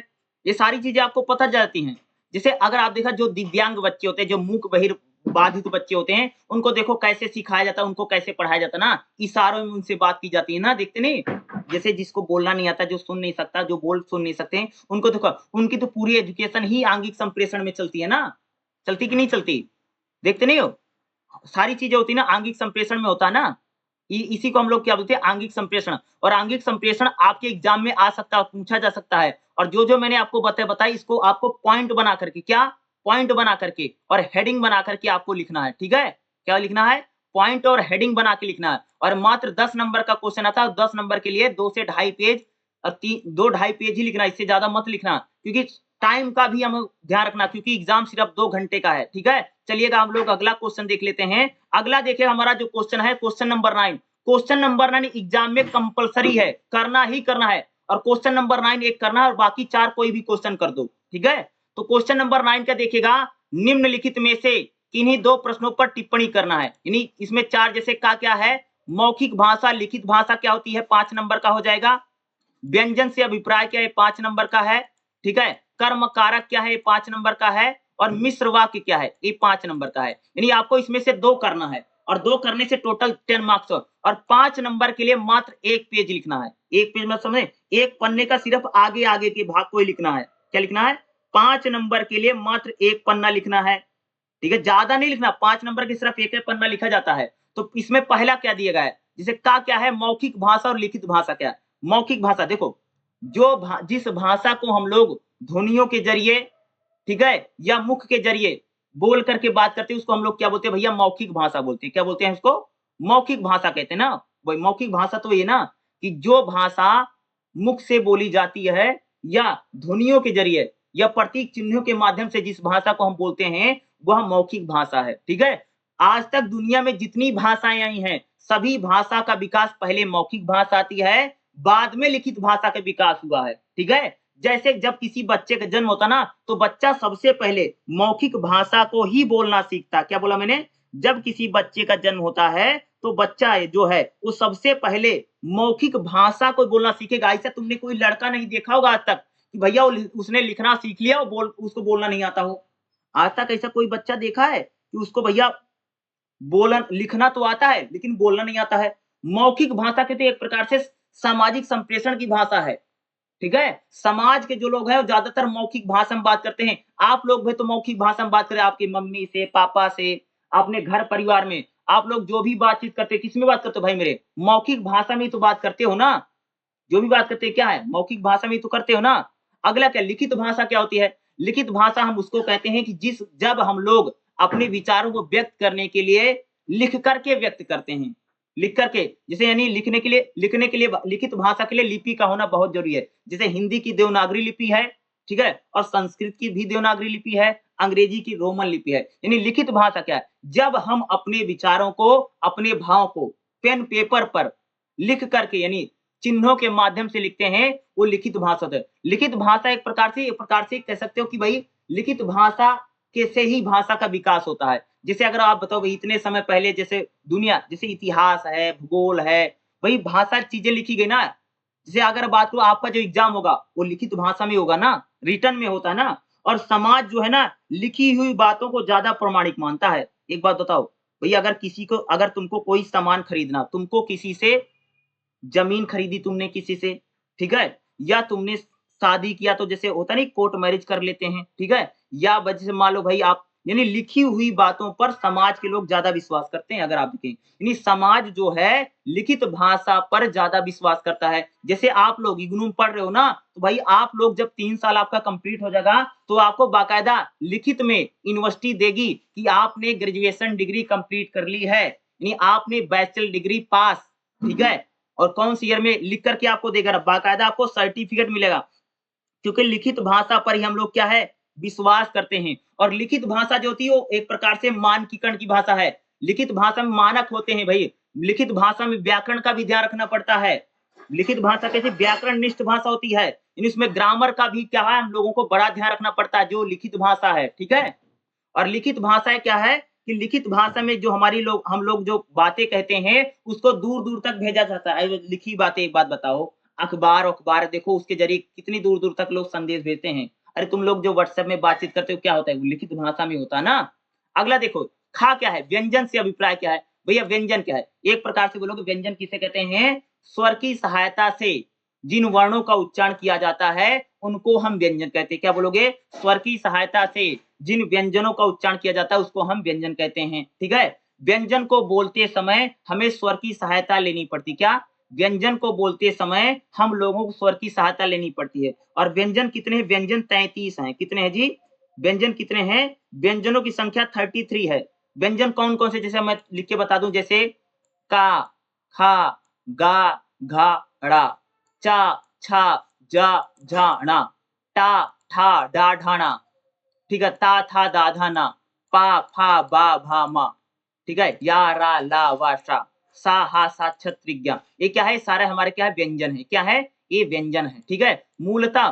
ये सारी चीजें आपको पता चल जाती हैं। जैसे अगर आप देखा जो दिव्यांग बच्चे होते हैं, जो मूक बधिर बाधित बच्चे होते हैं, उनको देखो कैसे सिखाया जाता है, उनको कैसे पढ़ाया जाता है ना, इशारों में उनसे बात की जाती है ना, देखते नहीं? जैसे जिसको बोलना नहीं आता, जो सुन नहीं सकता, जो बोल सुन नहीं सकते हैं, उनको देखो, उनकी तो पूरी एजुकेशन ही आंगिक संप्रेषण में चलती है ना। चलती कि नहीं चलती? देखते नहीं हो? सारी चीजें होती है ना, आंगिक संप्रेषण में होता है ना। इसी को हम लोग क्या बोलते हैं, आंगिक संप्रेषण। और आंगिक संप्रेषण आपके एग्जाम में आ सकता है, पूछा जा सकता है। और जो मैंने आपको बताया इसको आपको पॉइंट बना करके, क्या पॉइंट बना करके और हेडिंग बना करके आपको लिखना है, ठीक है? क्या लिखना है? पॉइंट और हेडिंग बना के लिखना है। और मात्र 10 नंबर का क्वेश्चन आता है, 10 नंबर के लिए 2 से ढाई पेज और 2 ढाई पेज ही लिखना है, इससे ज्यादा मत लिखना, क्योंकि टाइम का भी हमें ध्यान रखना, क्योंकि एग्जाम सिर्फ 2 घंटे का है, ठीक है? चलिएगा हम लोग अगला क्वेश्चन देख लेते हैं। अगला देखिए हमारा जो क्वेश्चन है, question number 9। Question number 9 exam में कंपलसरी है, करना ही करना है। और क्वेश्चन नंबर 9 एक करना है और बाकी 4 कोई भी क्वेश्चन कर दो, ठीक है? तो क्वेश्चन नंबर 9 का देखिएगा, निम्नलिखित में से किन्हीं 2 प्रश्नों पर टिप्पणी करना है। यानी इसमें 4 जैसे का क्या है, मौखिक भाषा, लिखित भाषा क्या होती है, 5 नंबर का हो जाएगा। व्यंजन से अभिप्राय क्या है, 5 नंबर का है, ठीक है? कर्म कारक क्या है, 5 नंबर का है। और मिश्र वाक्य क्या है, ये 5 नंबर का है। यानी आपको इसमें से 2 करना है और 2 करने से टोटल 10 मार्क्स और 5 नंबर के लिए मात्र 1 पेज लिखना है। 1 पेज मतलब समझे, एक पन्ने का सिर्फ आगे आगे के भाग को ही लिखना है। क्या लिखना है? 5 नंबर के लिए मात्र 1 पन्ना लिखना है, ठीक है? ज्यादा नहीं लिखना, 5 नंबर की सिर्फ 1 पन्ना लिखा जाता है। तो इसमें पहला क्या दिया गया है, जैसे का क्या है, मौखिक भाषा और लिखित भाषा क्या है। मौखिक भाषा देखो, जिस भाषा को हम लोग ध्वनियों के जरिए, ठीक है, या मुख के जरिए बोल करके बात करते हैं, उसको हम लोग क्या बोलते हैं भैया, मौखिक भाषा बोलते हैं। क्या बोलते हैं उसको? मौखिक भाषा कहते हैं ना। वही मौखिक भाषा तो ये ना कि जो भाषा मुख से बोली जाती है या ध्वनियों के जरिए या प्रतीक चिन्हों के माध्यम से जिस भाषा को हम बोलते हैं, वह मौखिक भाषा है, ठीक है? आज तक दुनिया में जितनी भाषाएं आई हैं, सभी भाषा का विकास पहले मौखिक भाषा आती है, बाद में लिखित भाषा का विकास हुआ है, ठीक है? जैसे जब किसी बच्चे का जन्म होता ना, तो बच्चा सबसे पहले मौखिक भाषा को ही बोलना सीखता। क्या बोला मैंने? जब किसी बच्चे का जन्म होता है तो बच्चा जो है वो सबसे पहले मौखिक भाषा को बोलना सीखेगा। ऐसा तुमने कोई लड़का नहीं देखा होगा आज तक कि भैया उसने लिखना सीख लिया और उसको बोलना नहीं आता हो। आज तक ऐसा कोई बच्चा देखा है कि उसको भैया बोलन लिखना तो आता है लेकिन बोलना नहीं आता है। मौखिक भाषा कहते हैं एक प्रकार से सामाजिक संप्रेषण की भाषा है। ठीक है? समाज के जो लोग हैं वो ज़्यादातर मौखिक भाषा में बात करते हैं। आप लोग भी तो मौखिक भाषा में बात करें आपकी मम्मी से, पापा से, अपने घर परिवार में। आप लोग जो भी बातचीत करते हैं, किसमें बात करते हो भाई मेरे? मौखिक भाषा में ही तो बात करते हो ना? जो भी बात करते हैं क्या है? मौखिक भाषा में ही तो करते हो ना? अगला क्या लिखित भाषा क्या होती है? लिखित भाषा हम उसको कहते हैं कि जब हम लोग अपने विचारों को व्यक्त करने के लिए लिख कर के व्यक्त करते हैं। लिख कर के जैसे यानी लिखने के लिए लिखित भाषा के लिए लिपि का होना बहुत जरूरी है। जैसे हिंदी की देवनागरी लिपि है, ठीक है? और संस्कृत की भी देवनागरी लिपि है, अंग्रेजी की रोमन लिपि है। यानी लिखित भाषा क्या है? जब हम अपने विचारों को, अपने भाव को पेन पेपर पर लिख करके यानी चिन्हों के माध्यम से लिखते हैं, वो लिखित भाषा होता है। लिखित भाषा एक प्रकार से कह सकते हो कि भाई लिखित भाषा के से ही भाषा का विकास होता है। जैसे अगर आप बताओ भाई इतने समय पहले जैसे दुनिया जैसे इतिहास है, भूगोल है, वही भाषा चीजें लिखी गई ना। जैसे अगर बात करूँ आपका जो एग्जाम होगा, वो लिखित भाषा में होगा ना, रिटन में होता है ना। और समाज जो है ना, लिखी हुई बातों को ज्यादा प्रमाणिक मानता है। एक बात बताओ, भैया अगर तुमको कोई सामान खरीदना, तुमको किसी से जमीन खरीदी तुमने किसी से, ठीक है? या तुमने शादी किया तो जैसे होता नहीं कोर्ट मैरिज कर लेते हैं, ठीक है? या जैसे मान लो भाई आप यानी लिखी हुई बातों पर समाज के लोग ज्यादा विश्वास करते हैं अगर आप देखें। यानी समाज जो है लिखित भाषा पर ज्यादा विश्वास करता है। जैसे आप लोग इग्नू में पढ़ रहे हो ना, तो भाई आप लोग जब 3 साल आपका कंप्लीट हो जाएगा, तो आपको बाकायदा लिखित में यूनिवर्सिटी देगी कि आपने ग्रेजुएशन डिग्री कंप्लीट कर ली है, यानी आपने बैचलर डिग्री पास, ठीक है? और कौन सी ईयर में लिख करके आपको देगा, बाकायदा आपको सर्टिफिकेट मिलेगा। क्योंकि लिखित भाषा पर ही हम लोग क्या है विश्वास करते हैं। और लिखित भाषा जो होती है वो एक प्रकार से मानकीकरण की भाषा है। लिखित भाषा में मानक होते हैं भाई। लिखित भाषा में व्याकरण का भी ध्यान रखना पड़ता है। लिखित भाषा कैसे व्याकरण निष्ठ भाषा होती है, इसमें ग्रामर का भी क्या है हम लोगों को बड़ा ध्यान रखना पड़ता है जो लिखित भाषा है, ठीक है? और लिखित भाषा क्या है कि लिखित भाषा में जो हम लोग जो बातें कहते हैं उसको दूर दूर तक भेजा जाता है। लिखी बातें एक बात बताओ, अखबार देखो उसके जरिए कितनी दूर दूर तक लोग संदेश भेजते हैं। अरे तुम लोग जो व्हाट्सएप में बातचीत करते हो क्या होता है, वो लिखित भाषा में होता है ना। अगला देखो, खा क्या है, व्यंजन से अभिप्राय क्या है? भैया व्यंजन क्या है? एक प्रकार से बोलोगे व्यंजन किसे कहते हैं? स्वर की सहायता से जिन वर्णों का उच्चारण किया जाता है उनको हम व्यंजन कहते हैं। क्या बोलोगे? स्वर की सहायता से जिन व्यंजनों का उच्चारण किया जाता है उसको हम व्यंजन कहते हैं, ठीक है? व्यंजन को बोलते समय हमें स्वर की सहायता लेनी पड़ती। क्या? व्यंजन को बोलते समय हम लोगों को स्वर की सहायता लेनी पड़ती है। और व्यंजन कितने हैं? व्यंजन 33 हैं। कितने हैं जी? व्यंजन कितने हैं? व्यंजनों की संख्या 33 है। व्यंजन कौन कौन से, जैसे मैं लिख के बता दूं, जैसे का, खा, गा, घा, ड़ा, चा, छा, जा, झा, णा, टा, ठा, डा, ढाना, ठीक है? ता, था, दा, धा, ना, पा, फा, बा, भा, मा, ठीक है? या, रा, ला, वा, शा, सा, हा, सा, छत, त्रिज्ञा। ये क्या है? सारे हमारे क्या है? व्यंजन है। क्या है? ये व्यंजन है, ठीक है? मूलतः,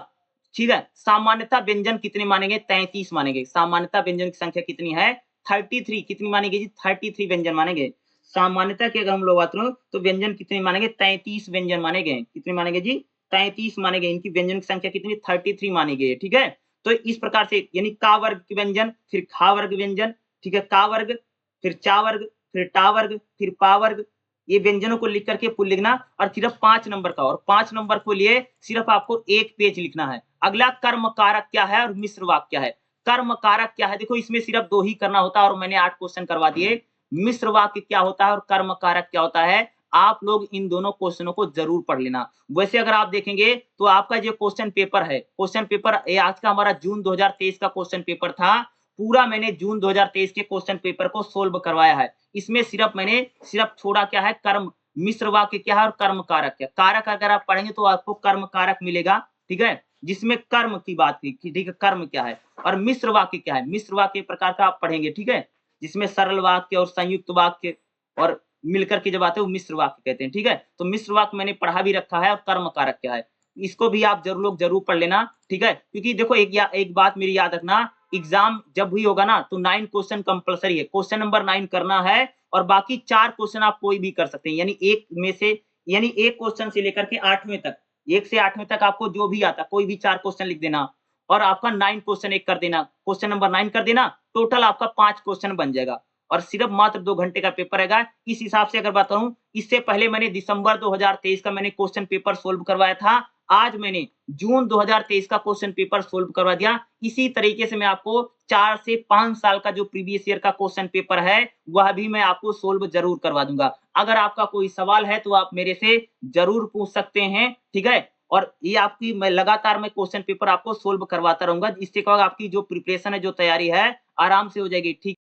ठीक है? सामान्यतः व्यंजन कितने मानेंगे? 33 मानेंगे। सामान्यतः व्यंजन की संख्या कितनी है? 33। कितनी मानेंगे जी? 33 व्यंजन मानेंगे। सामान्यतः की अगर हम लोग बात करें तो व्यंजन कितने मानेंगे? 33 व्यंजन माने गए। कितने मानेंगे जी? 33 माने गए। इनकी व्यंजन की संख्या कितनी? 33 मानी गई है, ठीक है? तो इस प्रकार से यानी का वर्ग के व्यंजन, फिर खा वर्ग व्यंजन, ठीक है? का वर्ग, फिर चा वर्ग, फिर टा वर्ग, फिर पा वर्ग। ये व्यंजनों को लिख करके पुल लिखना और सिर्फ 5 नंबर का, और 5 नंबर को लिए सिर्फ आपको एक पेज लिखना है। अगला कर्म कारक क्या है और मिश्र वाक्य क्या है? कर्म कारक क्या है? देखो इसमें सिर्फ 2 ही करना होता है और मैंने 8 क्वेश्चन करवा दिए। मिश्र वाक्य क्या होता है और कर्म कारक क्या होता है? आप लोग इन दोनों क्वेश्चनों को जरूर पढ़ लेना। वैसे अगर आप देखेंगे तो आपका जो क्वेश्चन पेपर है, क्वेश्चन पेपर आज का हमारा जून 2023 का क्वेश्चन पेपर था, पूरा मैंने जून 2023 के क्वेश्चन पेपर को सोल्व करवाया है। इसमें मैंने सिर्फ छोड़ा क्या है? कर्म, मिश्र वाक्य क्या है और कर्म कारक क्या। कारक अगर आप पढ़ेंगे तो आपको कर्म कारक मिलेगा, ठीक है? जिसमें कर्म की बात की, ठीक है? कर्म क्या है और मिश्र वाक्य क्या है? मिश्र वाक्य प्रकार का आप पढ़ेंगे, ठीक है? जिसमें सरल वाक्य और संयुक्त वाक्य और मिलकर के जब आते हैं वो मिश्र वाक्य कहते हैं, ठीक है? तो मिश्र वाक्य मैंने पढ़ा भी रखा है और कर्म कारक क्या है इसको भी आप जरूर पढ़ लेना, ठीक है? क्योंकि देखो एक बात मेरी याद रखना, एग्जाम जब भी होगा ना तो 9 क्वेश्चन कंपल्सरी है, क्वेश्चन नंबर 9 करना है और बाकी 4 क्वेश्चन आप कोई भी कर सकते हैं, यानी एक में से यानी एक क्वेश्चन से लेकर के 8वें तक, 1 से 8वें तक आपको जो भी आता कोई भी 4 क्वेश्चन लिख देना और आपका 9 क्वेश्चन एक कर देना, क्वेश्चन नंबर 9 कर देना, टोटल आपका 5 क्वेश्चन बन जाएगा और सिर्फ मात्र 2 घंटे का पेपर रहेगा। इस हिसाब से अगर बात करूँ, इससे पहले मैंने दिसंबर 2023 का मैंने क्वेश्चन पेपर सोल्व करवाया था, आज मैंने जून 2023 का क्वेश्चन पेपर सोल्व करवा दिया। इसी तरीके से मैं आपको 4 से 5 साल का जो प्रीवियस ईयर का क्वेश्चन पेपर है, वह भी मैं आपको सोल्व ज़रूर करवा दूँगा। अगर आपका कोई सवाल है तो आप मेरे से ज़रूर पूछ सकते हैं, ठीक है? और ये आपकी मैं लगातार मैं क्वेश्चन पेपर आपको सोल्व करवाता रहूँगा, इससे क्या होगा आपकी जो प्रिपरेशन है, जो तैयारी है, आराम से हो जाएगी, ठीक